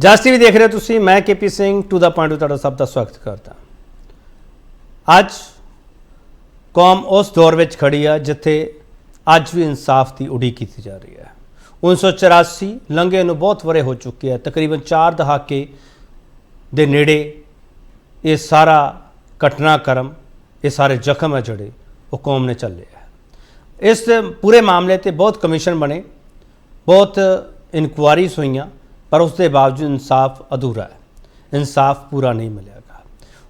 ਜਸ TV ਦੇਖ ਰਹੇ ਹੋ ਤੁਸੀਂ। ਮੈਂ KP Singh to the point ਤੁਹਾਡਾ ਸਭ ਦਾ ਸਵਾਗਤ ਕਰਦਾ। ਅੱਜ ਕੌਮ ਉਸ ਦੌਰ ਵਿੱਚ ਖੜੀ ਆ ਜਿੱਥੇ ਅੱਜ ਵੀ ਇਨਸਾਫ ਦੀ ਉਡੀਕ ਕੀਤੀ ਜਾ ਰਹੀ ਹੈ। 1984 ਲੰਘੇ ਨੂੰ ਬਹੁਤ ਵਰੇ ਹੋ ਚੁੱਕੇ ਆ, ਤਕਰੀਬਨ 4 ਦਹਾਕੇ ਦੇ ਨੇੜੇ ਇਹ ਸਾਰਾ ਘਟਨਾਕ੍ਰਮ, ਇਹ ਸਾਰੇ ਜ਼ਖਮ ਹੈ ਜਿਹੜੇ ਉਹ ਕੌਮ ਨੇ ਝੱਲੇ ਹੈ। ਇਸ ਪੂਰੇ ਮਾਮਲੇ ਤੇ बहुत कमीशन बने, बहुत इनकुआरीज हुई, पर उसके बावजूद इंसाफ अधूरा है, इंसाफ पूरा नहीं मिलेगा।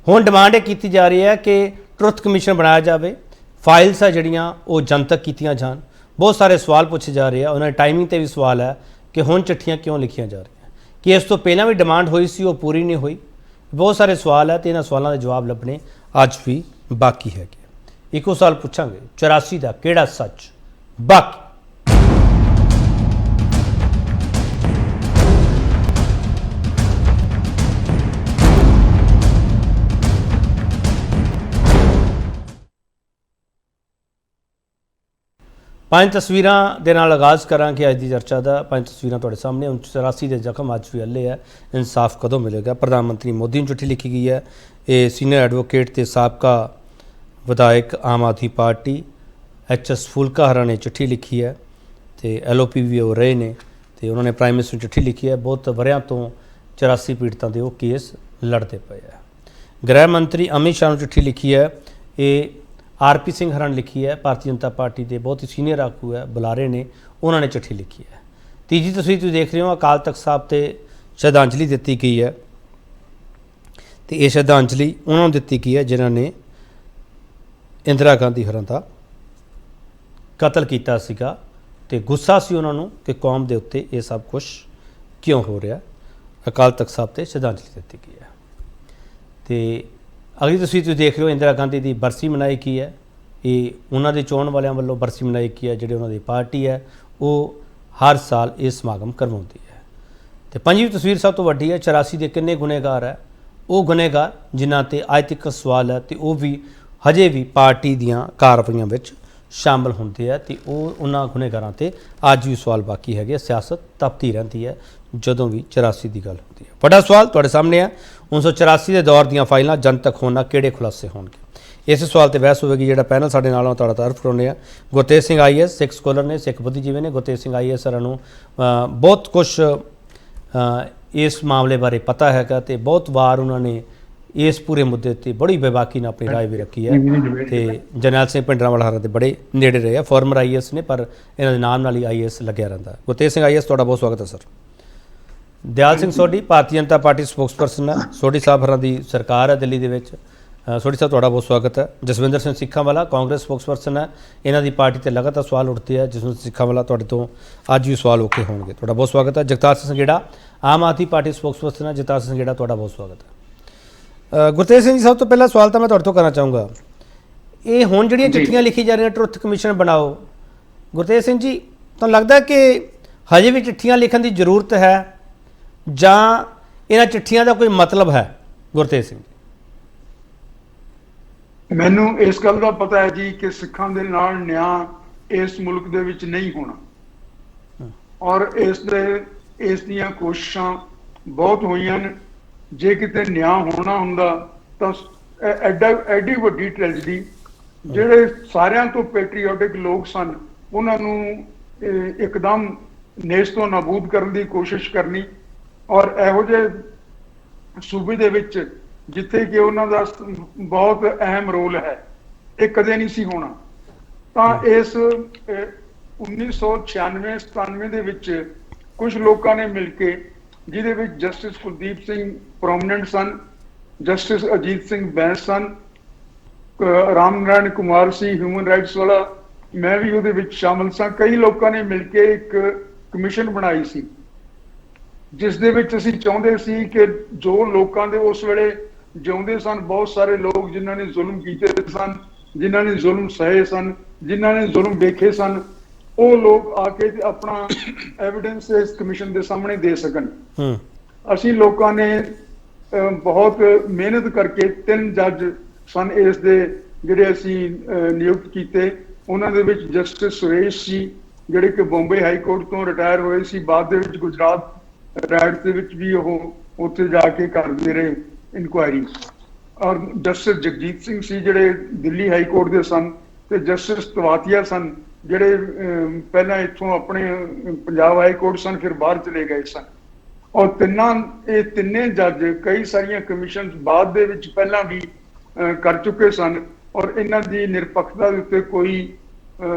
हुण डिमांड की जा रही है कि ट्रुथ कमीशन बनाया जाए, फाइल्स है जड़ियाँ वो जनतक कीतियां जान। बहुत सारे सवाल पूछे जा रहे हैं, उन्होंने टाइमिंग पर भी सवाल है कि हुण चिट्ठियाँ क्यों लिखियां जा रही हैं, कि इस तो पहला भी डिमांड हुई सी वो पूरी नहीं हुई। बहुत सारे सवाल है तो इन्होंने सवालों के जवाब लभने अज भी बाकी है। इको साल पूछांगे 84 का केड़ा सच बाकी। पंज तस्वीरां दे नाल आगाज़ करांगे अज की चर्चा का। पंज तस्वीरां तुहाडे सामने। 84 के जख्म अज भी हले है, इंसाफ कदों मिलेगा। प्रधानमंत्री मोदी नूं चिट्ठी लिखी गई है। ये सीनियर एडवोकेट ते साबका विधायक आम आदमी पार्टी HS फुलका हरा ने चिट्ठी लिखी है, तो LOP भी हो रहे ने, तो उन्होंने प्राइम मिनिस्टर चिट्ठी लिखी है। बहुत वरियां तो 84 पीड़ितों के वो केस लड़ते पे है। गृह मंत्री अमित शाह ने चिट्ठी लिखी है। ये RP सिंह हरा ने लिखी है, भारतीय जनता पार्टी के बहुत ही सीनियर आगू है, बुलारे ने, उन्होंने चिट्ठी लिखी है। तीजी तस्वीर तुसीं देख रहे हो, अकाल तख्त साहब से श्रद्धांजलि दी गई है, तो ये श्रद्धांजलि उन्होंने दी गई है जिन्होंने इंदिरा गांधी हरां दा कतल किया सीगा, ते गुस्सा सी उन्होंने कि कौम के उत्ते ये सब कुछ क्यों हो रहा। अकाल तख्त साहब से श्रद्धांजलि दी गई है। तो अगली तस्वीर तुसीं देख रहे हो, इंदिरा गांधी की बरसी मनाई की है। ये उन्होंने चोण वालों वालों बरसी मनाई की है, जिहड़ी उन्होंने पार्टी है वो हर साल ये समागम करवाती है। तो पंजवीं तस्वीर सब तो वड्डी है, 84 के किन्ने गुनेगार है, वो गुनेगार जिन्हां ते अज तक सवाल है, तो वो भी हजे भी पार्टी दियां कार्रवाइयां विच शामिल होंदे है, तो उन्होंने गुनेगारां ते अज भी सवाल बाकी है। सियासत तपती रहती है जदों भी 84 की गल होती है। बड़ा सवाल तुहाडे सामने है, 1984 के दौर दीयां फाइलां जनतक होना किहड़े खुलासे होणगे। इस सवाल पर बहस होगी। जिहड़ा पैनल साडे नाल तुहाडा तारफ कराउने आ, गुरतेज सिंह IAS सिख स्कॉलर ने, सिख बुद्धिजीवी ने। गुरतेज सिंह IAS हरां नूं बहुत कुछ इस मामले बारे पता हैगा, तो बहुत बार उन्होंने इस पूरे मुद्दे ते बड़ी बेबाकी ने अपनी राय भी रखी है। तो जरनैल सिंह भिंडरांवाला हरां दे बड़े नेड़े रहे, फॉर्मर IAS ने, पर इन्हां दे नाम नाल ही IAS लग्या रहिंदा। गुरतेज सिंह IAS तुहाडा बहुत स्वागत है sir. Dayal Singh Sodhi Bharatiya Janata party spokesperson है, सोढी साहब हरां दी सरकार है दिल्ली दे विच। सोढी साहब तुहाडा बहुत स्वागत है। जसविंदर सिंह सिक्खांवाला कांग्रेस स्पोक्सपर्सन है, इन्हां दी पार्टी ते लगातार सवाल उठते हैं। जसविंदर सिक्खांवाला तुहाडे तो अज भी सवाल औखे होणगे, तुहाडा बहुत स्वागत है। जगतार सिंह संघेड़ा आम आदमी पार्टी स्पोक्सपर्सन है, जगतार सिंह संघेड़ा तुहाडा बहुत स्वागत है। गुरतेज सिंह जी, सब तो पहला सवाल तो मैं तुहाडे तो करना चाहूँगा, ये हुण जिहड़ियां चिट्ठियां लिखी जा रही ट्रुथ कमीशन बनाओ, गुरतेज सिंह जी तुहानूं लगदा कि हजे भी चिट्ठियां लिखण की जरूरत है जां इन्हां चिट्ठियां का कोई मतलब है? गुरतेज सिंह जी, मैनूं इस गल का पता है जी कि सिखां दे नाल न्याय इस मुल्क दे विच नहीं होना, और इस दियां कोशिशां बहुत होईयां ने। जे किते न्याय होना हुंदा तां एडी वड्डी ट्रेजिडी जिहड़े सारियां तो पैट्रियोटिक लोग सन उन्हां नूं एकदम नेस्तों नाबूद करन दी कोशिश करनी, और इहो जिहे सूबे दे विच जिथे कि उन्हां दा बहुत अहम रोल है, ये कदे नहीं सी होना। तां इस 1996-97 दे विच कुछ लोगों ने मिल के, जिहदे विच जस्टिस कुलदीप सिंह प्रोमिनेंट सन, जस्टिस अजीत सिंह बैंस सन, राम नारायण कुमार सी ह्यूमन राइट्स वाला, मैं भी उहदे विच शामिल सा। कई लोगों ने मिल के एक कमीशन बनाई सी, जिस दे विच असीं चाहुंदे सी कि जो लोगों दे उस वेले जिउंदे सन, बहुत सारे लोग जिन्हां ने जुल्म कीते सन, जिन्हां ने जुल्म सहे सन, जिन्हां ने जुल्म वेखे सन, वो लोग आके अपना एविडेंस इस कमीशन के सामने दे सकन। असी लोगों ने बहुत मेहनत करके 3 जज सन इस दे जिहड़े असी नियुक्त किए। उन्होंने जस्टिस सुरेश जी जिहड़े कि बॉम्बे हाई कोर्ट तो रिटायर होए सी, बाद दे विच गुजरात ਰੈਡ ਦੇ ਵਿੱਚ ਵੀ ਉਹ ਉੱਥੇ ਜਾ ਕੇ ਕਰਦੇ ਰਹੇ ਇਨਕੁਆਇਰੀ। ਔਰ ਜਸਟਿਸ ਜਗਜੀਤ ਸਿੰਘ ਸੀ ਜਿਹੜੇ ਦਿੱਲੀ ਹਾਈ ਕੋਰਟ ਦੇ ਸਨ, ਤੇ ਜਸਟਿਸ ਤਵਾਤੀਆ ਸਨ ਜਿਹੜੇ ਪਹਿਲਾਂ ਇੱਥੋਂ ਆਪਣੇ ਪੰਜਾਬ ਹਾਈ ਕੋਰਟ ਸਨ, ਫਿਰ ਬਾਹਰ ਚਲੇ ਗਏ ਸਨ। ਔਰ ਇਹ ਤਿੰਨੇ ਜੱਜ ਕਈ ਸਾਰੀਆਂ ਕਮਿਸ਼ਨ ਬਾਅਦ ਦੇ ਵਿੱਚ ਪਹਿਲਾਂ ਵੀ ਕਰ ਚੁੱਕੇ ਸਨ, ਔਰ ਇਹਨਾਂ ਦੀ ਨਿਰਪੱਖਤਾ ਦੇ ਉੱਤੇ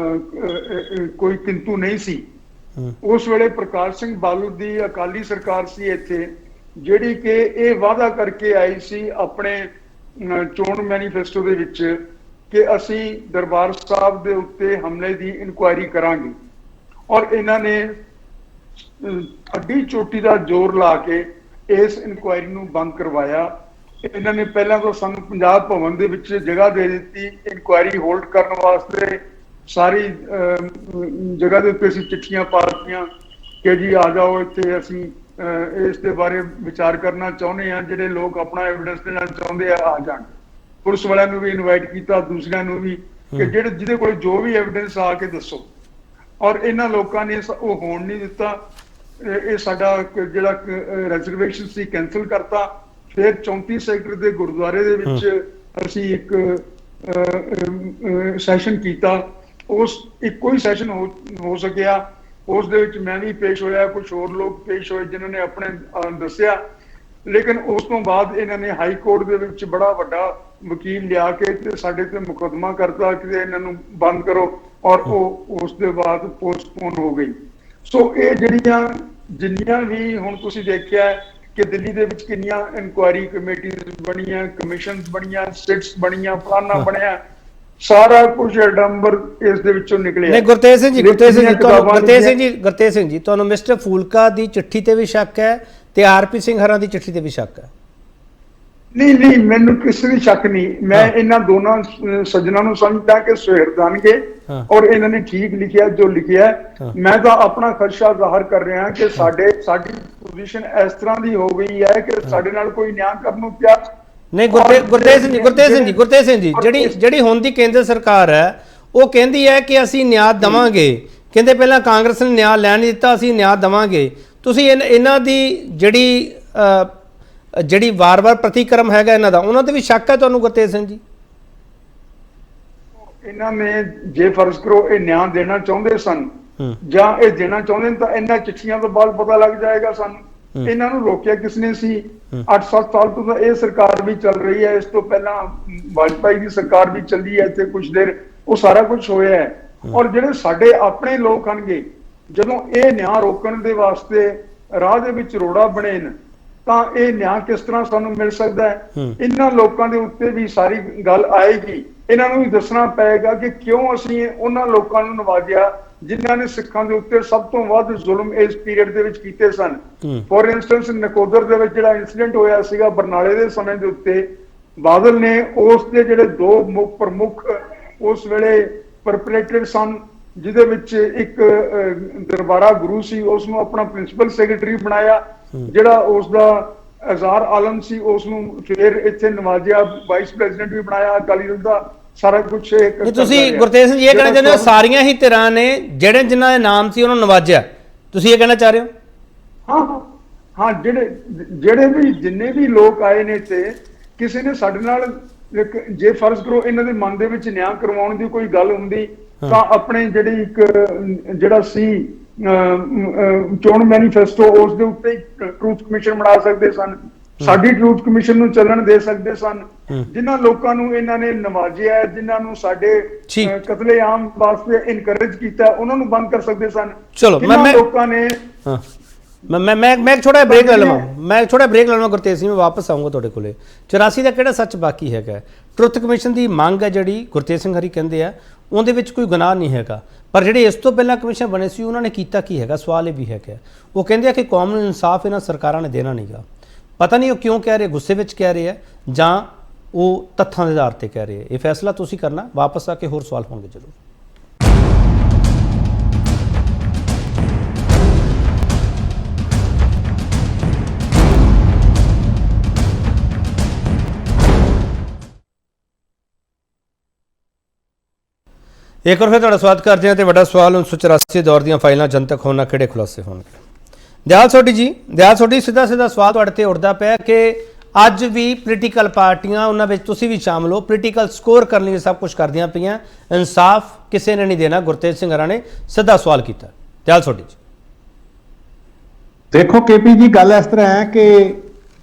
ਕੋਈ ਕਿੰਤੂ ਨਹੀਂ ਸੀ। ਉਸ ਵੇਲੇ ਪ੍ਰਕਾਸ਼ ਸਿੰਘ ਬਾਦਲ ਦੀ ਅਕਾਲੀ ਸਰਕਾਰ ਸੀ ਇੱਥੇ, ਜਿਹੜੀ ਕਿ ਇਹ ਵਾਅਦਾ ਕਰਕੇ ਆਈ ਸੀ ਆਪਣੇ ਚੋਣ ਮੈਨੀਫੈਸਟੋ ਦੇ ਵਿੱਚ ਕਿ ਅਸੀਂ ਦਰਬਾਰ ਸਾਹਿਬ ਦੇ ਉੱਤੇ ਹਮਲੇ ਦੀ ਇਨਕੁਆਇਰੀ ਕਰਾਂਗੇ। ਔਰ ਇਹਨਾਂ ਨੇ ਅੱਡੀ ਚੋਟੀ ਦਾ ਜ਼ੋਰ ਲਾ ਕੇ ਇਸ ਇਨਕੁਆਇਰੀ ਨੂੰ ਬੰਦ ਕਰਵਾਇਆ। ਇਹਨਾਂ ਨੇ ਪਹਿਲਾਂ ਤਾਂ ਸਾਨੂੰ ਪੰਜਾਬ ਭਵਨ ਦੇ ਵਿੱਚ ਜਗ੍ਹਾ ਦੇ ਦਿੱਤੀ ਇਨਕੁਆਇਰੀ ਹੋਲਡ ਕਰਨ ਵਾਸਤੇ। ਸਾਰੀ ਜਗ੍ਹਾ ਦੇ ਉੱਤੇ ਅਸੀਂ ਚਿੱਠੀਆਂ ਪਾ ਦਿੱਤੀਆਂ ਕਿ ਜੀ ਆ ਜਾਓ ਇੱਥੇ, ਅਸੀਂ ਇਸ ਦੇ ਬਾਰੇ ਵਿਚਾਰ ਕਰਨਾ ਚਾਹੁੰਦੇ ਹਾਂ। ਜਿਹੜੇ ਲੋਕ ਆਪਣਾ ਐਵੀਡੈਂਸ ਦੇਣਾ ਚਾਹੁੰਦੇ ਆ ਜਾਣ। ਪੁਲਿਸ ਵਾਲਿਆਂ ਨੂੰ ਵੀ ਇਨਵਾਈਟ ਕੀਤਾ, ਦੂਸਰਿਆਂ ਨੂੰ ਵੀ, ਕਿ ਜਿਹਦੇ ਕੋਲ ਜੋ ਵੀ ਐਵੀਡੈਂਸ ਆ ਕੇ ਦੱਸੋ। ਔਰ ਇਹਨਾਂ ਲੋਕਾਂ ਨੇ ਉਹ ਹੋਣ ਨਹੀਂ ਦਿੱਤਾ। ਇਹ ਸਾਡਾ ਜਿਹੜਾ ਰਿਜ਼ਰਵੇਸ਼ਨ ਸੀ ਕੈਂਸਲ ਕਰਤਾ। ਫਿਰ 34 ਸੈਕਟਰ ਦੇ ਗੁਰਦੁਆਰੇ ਦੇ ਵਿੱਚ ਅਸੀਂ ਇੱਕ ਸੈਸ਼ਨ ਕੀਤਾ। ਉਸ ਇੱਕੋ ਹੀ ਸੈਸ਼ਨ ਹੋ ਸਕਿਆ। ਉਸ ਦੇ ਵਿੱਚ ਮੈਂ ਵੀ ਪੇਸ਼ ਹੋਇਆ, ਕੁਝ ਹੋਰ ਲੋਕ ਪੇਸ਼ ਹੋਏ ਜਿਨ੍ਹਾਂ ਨੇ ਆਪਣੇ ਦੱਸਿਆ। ਲੇਕਿਨ ਉਸ ਤੋਂ ਬਾਅਦ ਇਹਨਾਂ ਨੇ ਹਾਈ ਕੋਰਟ ਦੇ ਵਿੱਚ ਬੜਾ ਵੱਡਾ ਵਕੀਲ ਲਿਆ ਕੇ ਤੇ ਸਾਡੇ ਤੇ ਮੁਕੱਦਮਾ ਕਰਤਾ ਕਿ ਇਹਨਾਂ ਨੂੰ ਬੰਦ ਕਰੋ, ਔਰ ਉਹ ਉਸ ਦੇ ਬਾਅਦ ਪੋਸਟਪੋਨ ਹੋ ਗਈ। ਸੋ ਇਹ ਜਿੰਨੀਆਂ ਵੀ ਹੁਣ ਤੁਸੀਂ ਦੇਖਿਆ ਕਿ ਦਿੱਲੀ ਦੇ ਵਿੱਚ ਕਿੰਨੀਆਂ ਇਨਕੁਆਇਰੀ ਕਮੇਟੀਆਂ ਬਣੀਆਂ, ਕਮਿਸ਼ਨਸ ਬਣੀਆਂ, ਸਿਟਸ ਬਣੀਆਂ, ਫਲਾਨਾ ਬਣਿਆ, ਸਾਰਾ ਕੁਝ ਅਡੰਬਰ ਇਸ ਦੇ ਵਿੱਚੋਂ ਨਿਕਲਿਆ। ਨਹੀਂ ਗੁਰਤੇਜ ਸਿੰਘ ਜੀ ਤੁਹਾਨੂੰ ਮਿਸਟਰ ਫੂਲਕਾ ਦੀ ਚਿੱਠੀ ਤੇ ਵੀ ਸ਼ੱਕ ਹੈ ਤੇ ਆਰਪੀ ਸਿੰਘ ਹਰਾਂ ਦੀ ਚਿੱਠੀ ਤੇ ਵੀ ਸ਼ੱਕ ਹੈ? ਨਹੀਂ, ਮੈਨੂੰ ਕਿਸੇ ਦੀ ਸ਼ੱਕ ਨਹੀਂ। ਮੈਂ ਇਹਨਾਂ ਦੋਨਾਂ ਸੱਜਣਾ ਨੂੰ ਸਮਝਦਾ ਕਿ ਸੁਹਿਰਦਾਨਗੇ, ਔਰ ਇਹਨਾਂ ਨੇ ਠੀਕ ਲਿਖਿਆ ਜੋ ਲਿਖਿਆ। ਮੈਂ ਤਾਂ ਆਪਣਾ ਖਦਸ਼ਾ ਜ਼ਾਹਰ ਕਰ ਰਿਹਾ ਕਿ ਸਾਡੀ ਪੋਜੀਸ਼ਨ ਇਸ ਤਰ੍ਹਾਂ ਦੀ ਹੋ ਗਈ ਹੈ ਕਿ ਸਾਡੇ ਨਾਲ ਕੋਈ ਨਿਆਂ ਕਰਨ ਨੂੰ ਪਿਆ ਨਹੀਂ। ਗੁਰਤੇਜ ਸਿੰਘ ਜੀ ਜਿਹੜੀ ਹੁਣ ਦੀ ਕੇਂਦਰ ਸਰਕਾਰ ਹੈ ਉਹ ਕਹਿੰਦੀ ਹੈ ਕਿ ਅਸੀਂ ਨਿਆਂ ਦੇਵਾਂਗੇ। ਕਹਿੰਦੇ ਪਹਿਲਾਂ ਕਾਂਗਰਸ ਨੇ ਨਿਆਂ ਲੈਣ ਨਹੀਂ ਦਿੱਤਾ, ਅਸੀਂ ਨਿਆਂ ਦੇਵਾਂਗੇ। ਤੁਸੀਂ ਇਹਨਾਂ ਦੀ ਜਿਹੜੀ ਵਾਰ-ਵਾਰ ਪ੍ਰਤੀਕਰਮ ਹੈਗਾ ਇਹਨਾਂ ਦਾ, ਉਹਨਾਂ ਤੇ ਵੀ ਸ਼ੱਕ ਹੈ ਤੁਹਾਨੂੰ ਗੁਰਤੇਜ ਸਿੰਘ ਜੀ? ਇਹਨਾਂ ਨੇ ਜੇ ਫਰਜ਼ ਕਰੋ ਇਹ ਨਿਆਂ ਦੇਣਾ ਚਾਹੁੰਦੇ ਸਨ ਜਾਂ ਇਹ ਦੇਣਾ ਚਾਹੁੰਦੇ ਤਾਂ ਇਹਨਾਂ ਚਿੱਠੀਆਂ ਤੋਂ ਬਾਅਦ ਪਤਾ ਲੱਗ ਜਾਏਗਾ ਸਾਨੂੰ। ਇਹਨਾਂ ਨੂੰ ਰੋਕਿਆ ਕਿਸਨੇ ਸੀ? 8-7 ਸਾਲ ਤੋਂ ਤਾਂ ਇਹ ਸਰਕਾਰ ਵੀ ਚੱਲ ਰਹੀ ਹੈ। ਇਸ ਤੋਂ ਪਹਿਲਾਂ ਵਾਜਪਾਈ ਦੀ ਸਰਕਾਰ ਵੀ ਚੱਲੀ ਹੈ ਤੇ ਕੁਝ ਦੇਰ ਉਹ ਸਾਰਾ ਕੁਝ ਹੋਇਆ ਹੈ। ਔਰ ਜਿਹੜੇ ਸਾਡੇ ਆਪਣੇ ਲੋਕ ਹਨਗੇ, ਜਦੋਂ ਇਹ ਨਿਆਂ ਰੋਕਣ ਦੇ ਵਾਸਤੇ ਰਾਹ ਦੇ ਵਿੱਚ ਰੋੜਾ ਬਣੇ ਨੇ ਤਾਂ ਇਹ ਨਿਆਂ ਕਿਸ ਤਰ੍ਹਾਂ ਸਾਨੂੰ ਮਿਲ ਸਕਦਾ ਹੈ? ਇਹਨਾਂ ਲੋਕਾਂ ਦੇ ਉੱਤੇ ਵੀ ਸਾਰੀ ਗੱਲ ਆਏਗੀ। ਇਹਨਾਂ ਨੂੰ ਵੀ ਦੱਸਣਾ ਪਏਗਾ ਕਿ ਕਿਉਂ ਅਸੀਂ ਉਹਨਾਂ ਲੋਕਾਂ ਨੂੰ ਨਵਾਜਿਆ ਜਿਨ੍ਹਾਂ ਨੇ ਸਿੱਖਾਂ ਦੇ ਉੱਤੇ ਸਭ ਤੋਂ ਵੱਧ ਜ਼ੁਲਮ ਇਸ ਪੀਰੀਅਡ ਦੇ ਵਿੱਚ ਕੀਤੇ ਸਨ। ਫੋਰ ਇੰਸਟੈਂਸ ਨਕੋਦਰ ਦੇ ਵਿੱਚ ਜਿਹੜਾ ਇਨਸੀਡੈਂਟ ਹੋਇਆ ਸੀਗਾ ਬਰਨਾਲੇ ਦੇ ਸਮੇਂ ਦੇ ਉੱਤੇ, ਬਾਦਲ ਨੇ ਉਸ ਦੇ ਜਿਹੜੇ ਦੋ ਪ੍ਰਮੁੱਖ ਉਸ ਵੇਲੇ ਪਰਪਲੇਟਡ ਸਨ, ਜਿਹਦੇ ਵਿੱਚ ਇੱਕ ਦਰਬਾਰਾ ਗੁਰੂ ਸੀ, ਉਸ ਨੂੰ ਆਪਣਾ ਪ੍ਰਿੰਸੀਪਲ ਸੈਕਟਰੀ ਬਣਾਇਆ। ਜਿਹੜਾ ਉਸ ਦਾ ਅਜ਼ਾਰ ਆਲਮ ਸੀ ਉਸ ਨੂੰ ਫਿਰ ਇੱਥੇ ਨਵਾਜਿਆ, ਵਾਈਸ ਪ੍ਰੈਜ਼ੀਡੈਂਟ ਵੀ ਬਣਾਇਆ ਅਕਾਲੀ ਦਲ ਦਾ। ਸਾਰਾ ਕੁਝ ਤੁਸੀਂ ਗੁਰਤੇਜ ਸਿੰਘ ਜੀ ਇਹ ਕਹਿਣਾ ਚਾਹੁੰਦੇ ਹੋ ਸਾਰੀਆਂ ਹੀ ਧਿਰਾਂ ਨੇ ਜਿਨ੍ਹਾਂ ਦੇ ਨਾਮ ਸੀ ਉਹਨਾਂ ਨੂੰ ਨਵਾਜਿਆ, ਤੁਸੀਂ ਇਹ ਕਹਿਣਾ ਚਾਹ ਰਹੇ ਹੋ? ਹਾਂ, ਜਿਹੜੇ ਵੀ ਜਿੰਨੇ ਵੀ ਲੋਕ ਆਏ ਨੇ ਤੇ ਕਿਸੇ ਨੇ ਸਾਡੇ ਨਾਲ, ਜੇ ਫਰਜ਼ ਕਰੋ ਇਹਨਾਂ ਦੇ ਮਨ ਦੇ ਵਿੱਚ ਨਿਆਂ ਕਰਵਾਉਣ ਦੀ ਕੋਈ ਗੱਲ ਹੁੰਦੀ ਤਾਂ ਆਪਣੇ ਜਿਹੜਾ ਸੀ ਚੋਣ ਮੈਨੀਫੈਸਟੋ ਉਸ ਦੇ ਉੱਤੇ ਟਰੂਥ ਕਮਿਸ਼ਨ ਬਣਾ ਸਕਦੇ ਸਨ, ਸਾਡੀ ਟਰੂਥ ਕਮਿਸ਼ਨ ਨੂੰ ਚੱਲਣ ਦੇ ਸਕਦੇ ਸਨ। ਜਿਨ੍ਹਾਂ ਲੋਕਾਂ ਨੂੰ ਇਹਨਾਂ ਨੇ ਨਵਾਜਿਆ, ਜਿਨ੍ਹਾਂ ਨੂੰ ਸਾਡੇ ਕਤਲੇਆਮ ਵਾਸਤੇ ਇਨਕਰੇਜ ਕੀਤਾ, ਉਹਨਾਂ ਨੂੰ ਬੰਦ ਕਰ ਸਕਦੇ ਸਨ। ਚਲੋ ਲੋਕਾਂ ਨੇ ਮੈਂ ਛੋਟਾ ਬ੍ਰੇਕ ਲੈ ਲਵਾਂ ਗੁਰਤੇਜ ਸਿੰਘ, ਮੈਂ ਵਾਪਸ ਆਉਂਗਾ ਤੁਹਾਡੇ ਕੋਲੇ। 84 ਦਾ ਕਿਹੜਾ ਸੱਚ ਬਾਕੀ ਹੈਗਾ? ਟਰੁੱਥ ਕਮਿਸ਼ਨ ਦੀ ਮੰਗ ਹੈ ਜਿਹੜੀ ਗੁਰਤੇਜ ਸਿੰਘ ਹਰੀ ਕਹਿੰਦੇ ਆ, ਉਹਦੇ ਵਿੱਚ ਕੋਈ ਗੁਨਾਹ ਨਹੀਂ ਹੈਗਾ। ਪਰ ਜਿਹੜੇ ਇਸ ਤੋਂ ਪਹਿਲਾਂ ਕਮਿਸ਼ਨ ਬਣੇ ਸੀ ਉਹਨਾਂ ਨੇ ਕੀਤਾ ਕੀ ਹੈਗਾ? ਸਵਾਲ ਇਹ ਵੀ ਹੈਗਾ। ਉਹ ਕਹਿੰਦੇ ਆ ਕਿ ਕੌਮ ਨੂੰ ਇਨਸਾਫ ਇਹਨਾਂ ਸਰਕਾਰਾਂ ਨੇ ਦੇਣਾ ਨਹੀਂਗਾ। ਪਤਾ ਨਹੀਂ ਉਹ ਕਿਉਂ ਕਹਿ ਰਹੇ, ਗੁੱਸੇ ਵਿੱਚ ਕਹਿ ਰਹੇ ਆ ਜਾਂ ਉਹ ਤੱਥਾਂ ਦੇ ਆਧਾਰ ਤੇ ਕਹਿ ਰਹੇ ਆ। ਇਹ ਫੈਸਲਾ ਤੁਸੀਂ ਕਰਨਾ। ਵਾਪਸ ਆ ਕੇ ਹੋਰ ਸਵਾਲ ਹੋਣਗੇ ਜ਼ਰੂਰ। ਇੱਕ ਵਾਰ ਫਿਰ ਤੁਹਾਡਾ ਸਵਾਗਤ ਕਰਦੇ ਹਾਂ। ਤੇ ਵੱਡਾ ਸਵਾਲ 1984 ਦੌਰ ਦੀਆਂ ਫਾਈਲਾਂ ਜਨਤਕ ਹੋਣ ਨਾਲ ਕਿਹੜੇ ਖੁਲਾਸੇ ਹੋਣਗੇ? ਦਿਆਲ ਸੋਢੀ ਸਿੱਧਾ ਸਵਾਲ ਤੁਹਾਡੇ ਤੇ ਉੱਠਦਾ ਪਿਆ ਕਿ ਅੱਜ ਵੀ ਪੋਲੀਟੀਕਲ ਪਾਰਟੀਆਂ ਉਹਨਾਂ ਵਿੱਚ ਤੁਸੀਂ ਵੀ ਸ਼ਾਮਲ ਹੋ, ਪੋਲੀਟੀਕਲ ਸਕੋਰ ਕਰਨ ਲਈ ਸਭ ਕੁਝ ਕਰਦੀਆਂ ਪਈਆਂ, ਇਨਸਾਫ ਕਿਸੇ ਨੇ ਨਹੀਂ ਦੇਣਾ, ਗੁਰਤੇਜ ਸਿੰਘ ਹਰਾ ਨੇ ਸਿੱਧਾ ਸਵਾਲ ਕੀਤਾ। ਦਿਆਲ ਸੋਢੀ ਜੀ ਦੇਖੋ ਕੇਪੀ ਜੀ, ਗੱਲ ਇਸ ਤਰ੍ਹਾਂ ਹੈ ਕਿ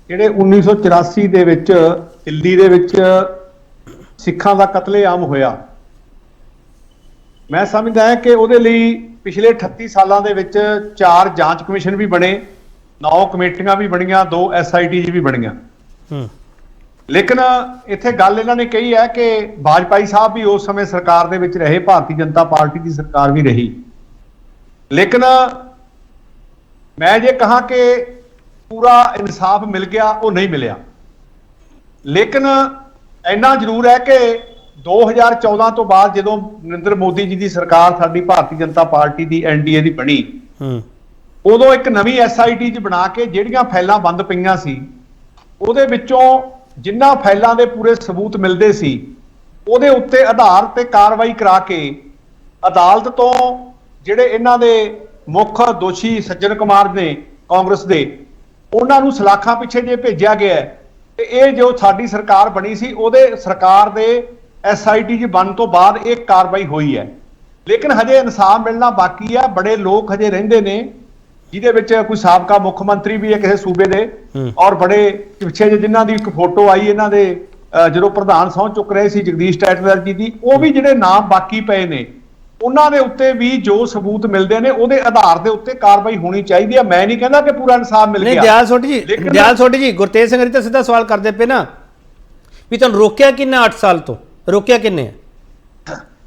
ਜਿਹੜੇ 1984 ਦੇ ਵਿੱਚ ਦਿੱਲੀ ਦੇ ਵਿੱਚ ਸਿੱਖਾਂ ਦਾ ਕਤਲੇਆਮ ਹੋਇਆ, ਮੈਂ ਸਮਝਦਾ ਹਾਂ ਕਿ ਉਹਦੇ ਲਈ ਪਿਛਲੇ 38 ਸਾਲਾਂ ਦੇ ਵਿੱਚ 4 ਜਾਂਚ ਕਮਿਸ਼ਨ ਵੀ ਬਣੇ, 9 ਕਮੇਟੀਆਂ ਵੀ ਬਣੀਆਂ, 2 SIT ਵੀ ਬਣੀਆਂ। ਲੇਕਿਨ ਇੱਥੇ ਗੱਲ ਇਹਨਾਂ ਨੇ ਕਹੀ ਹੈ ਕਿ ਵਾਜਪਾਈ ਸਾਹਿਬ ਵੀ ਉਸ ਸਮੇਂ ਸਰਕਾਰ ਦੇ ਵਿੱਚ ਰਹੇ, ਭਾਰਤੀ ਜਨਤਾ ਪਾਰਟੀ ਦੀ ਸਰਕਾਰ ਵੀ ਰਹੀ, ਲੇਕਿਨ ਮੈਂ ਜੇ ਕਹਾਂ ਕਿ ਪੂਰਾ ਇਨਸਾਫ ਮਿਲ ਗਿਆ, ਉਹ ਨਹੀਂ ਮਿਲਿਆ। ਲੇਕਿਨ ਇੰਨਾ ਜ਼ਰੂਰ ਹੈ ਕਿ 2014 ਤੋਂ ਬਾਅਦ ਜਦੋਂ ਨਰਿੰਦਰ ਮੋਦੀ ਜੀ ਦੀ ਸਰਕਾਰ ਸਾਡੀ ਭਾਰਤੀ ਜਨਤਾ ਪਾਰਟੀ ਦੀ NDA ਦੀ ਬਣੀ, ਉਦੋਂ ਇੱਕ ਨਵੀਂ SIT ਚ ਬਣਾ ਕੇ ਜਿਹੜੀਆਂ ਫਾਈਲਾਂ ਬੰਦ ਪਈਆਂ ਸੀ ਉਹਦੇ ਵਿੱਚੋਂ ਜਿਨ੍ਹਾਂ ਫਾਈਲਾਂ ਦੇ ਪੂਰੇ ਸਬੂਤ ਮਿਲਦੇ ਸੀ ਉਹਦੇ ਉੱਤੇ ਆਧਾਰ ਤੇ ਕਾਰਵਾਈ ਕਰਾ ਕੇ ਅਦਾਲਤ ਤੋਂ ਜਿਹੜੇ ਇਹਨਾਂ ਦੇ ਮੁੱਖ ਦੋਸ਼ੀ ਸੱਜਣ ਕੁਮਾਰ ਨੇ ਕਾਂਗਰਸ ਦੇ, ਉਹਨਾਂ ਨੂੰ ਸਲਾਖਾਂ ਪਿੱਛੇ ਜੇ ਭੇਜਿਆ ਗਿਆ ਤੇ ਇਹ ਜੋ ਸਾਡੀ ਸਰਕਾਰ ਬਣੀ ਸੀ ਉਹਦੇ ਸਰਕਾਰ ਦੇ SIT ਚ ਬਣਨ ਤੋਂ ਬਾਅਦ ਇਹ ਕਾਰਵਾਈ ਹੋਈ ਹੈ। ਲੇਕਿਨ ਹਜੇ ਇਨਸਾਫ ਮਿਲਣਾ ਬਾਕੀ ਹੈ। ਬੜੇ ਲੋਕ ਹਜੇ ਰਹਿੰਦੇ ਨੇ, ਜਿਹਦੇ ਵਿੱਚ ਕੋਈ ਸਾਬਕਾ ਮੁੱਖ ਮੰਤਰੀ ਵੀ ਹੈ ਕਿਸੇ ਸੂਬੇ ਦੇ, ਔਰ ਬੜੇ ਪਿੱਛੇ ਜਿਨ੍ਹਾਂ ਦੀ ਇੱਕ ਫੋਟੋ ਆਈ ਇਹਨਾਂ ਦੇ ਜਦੋਂ ਪ੍ਰਧਾਨ ਸਹੁੰ ਚੁੱਕ ਰਹੇ ਸੀ ਜਗਦੀਸ਼ ਟਾਈਟਲਰ ਜੀ ਦੀ, ਉਹ ਵੀ ਜਿਹੜੇ ਨਾਮ ਬਾਕੀ ਪਏ ਨੇ ਉਹਨਾਂ ਦੇ ਉੱਤੇ ਵੀ ਜੋ ਸਬੂਤ ਮਿਲਦੇ ਨੇ ਉਹਦੇ ਆਧਾਰ ਦੇ ਉੱਤੇ ਕਾਰਵਾਈ ਹੋਣੀ ਚਾਹੀਦੀ ਹੈ। ਮੈਂ ਨਹੀਂ ਕਹਿੰਦਾ ਕਿ ਪੂਰਾ ਇਨਸਾਫ ਮਿਲ ਗਿਆ। ਨਹੀਂ ਦਿਆਲ ਸੋਢੀ ਜੀ ਗੁਰਤੇਜ ਸਿੰਘ ਹਰੀ ਤਾਂ ਸਿੱਧਾ ਸਵਾਲ ਕਰਦੇ ਪਏ ਨਾ ਵੀ ਤੁਹਾਨੂੰ ਰੋਕਿਆ ਕਿੰਨਾ 8 ਸਾਲ ਤੋਂ, ਰੋਕਿਆ ਕਿੰਨੇ?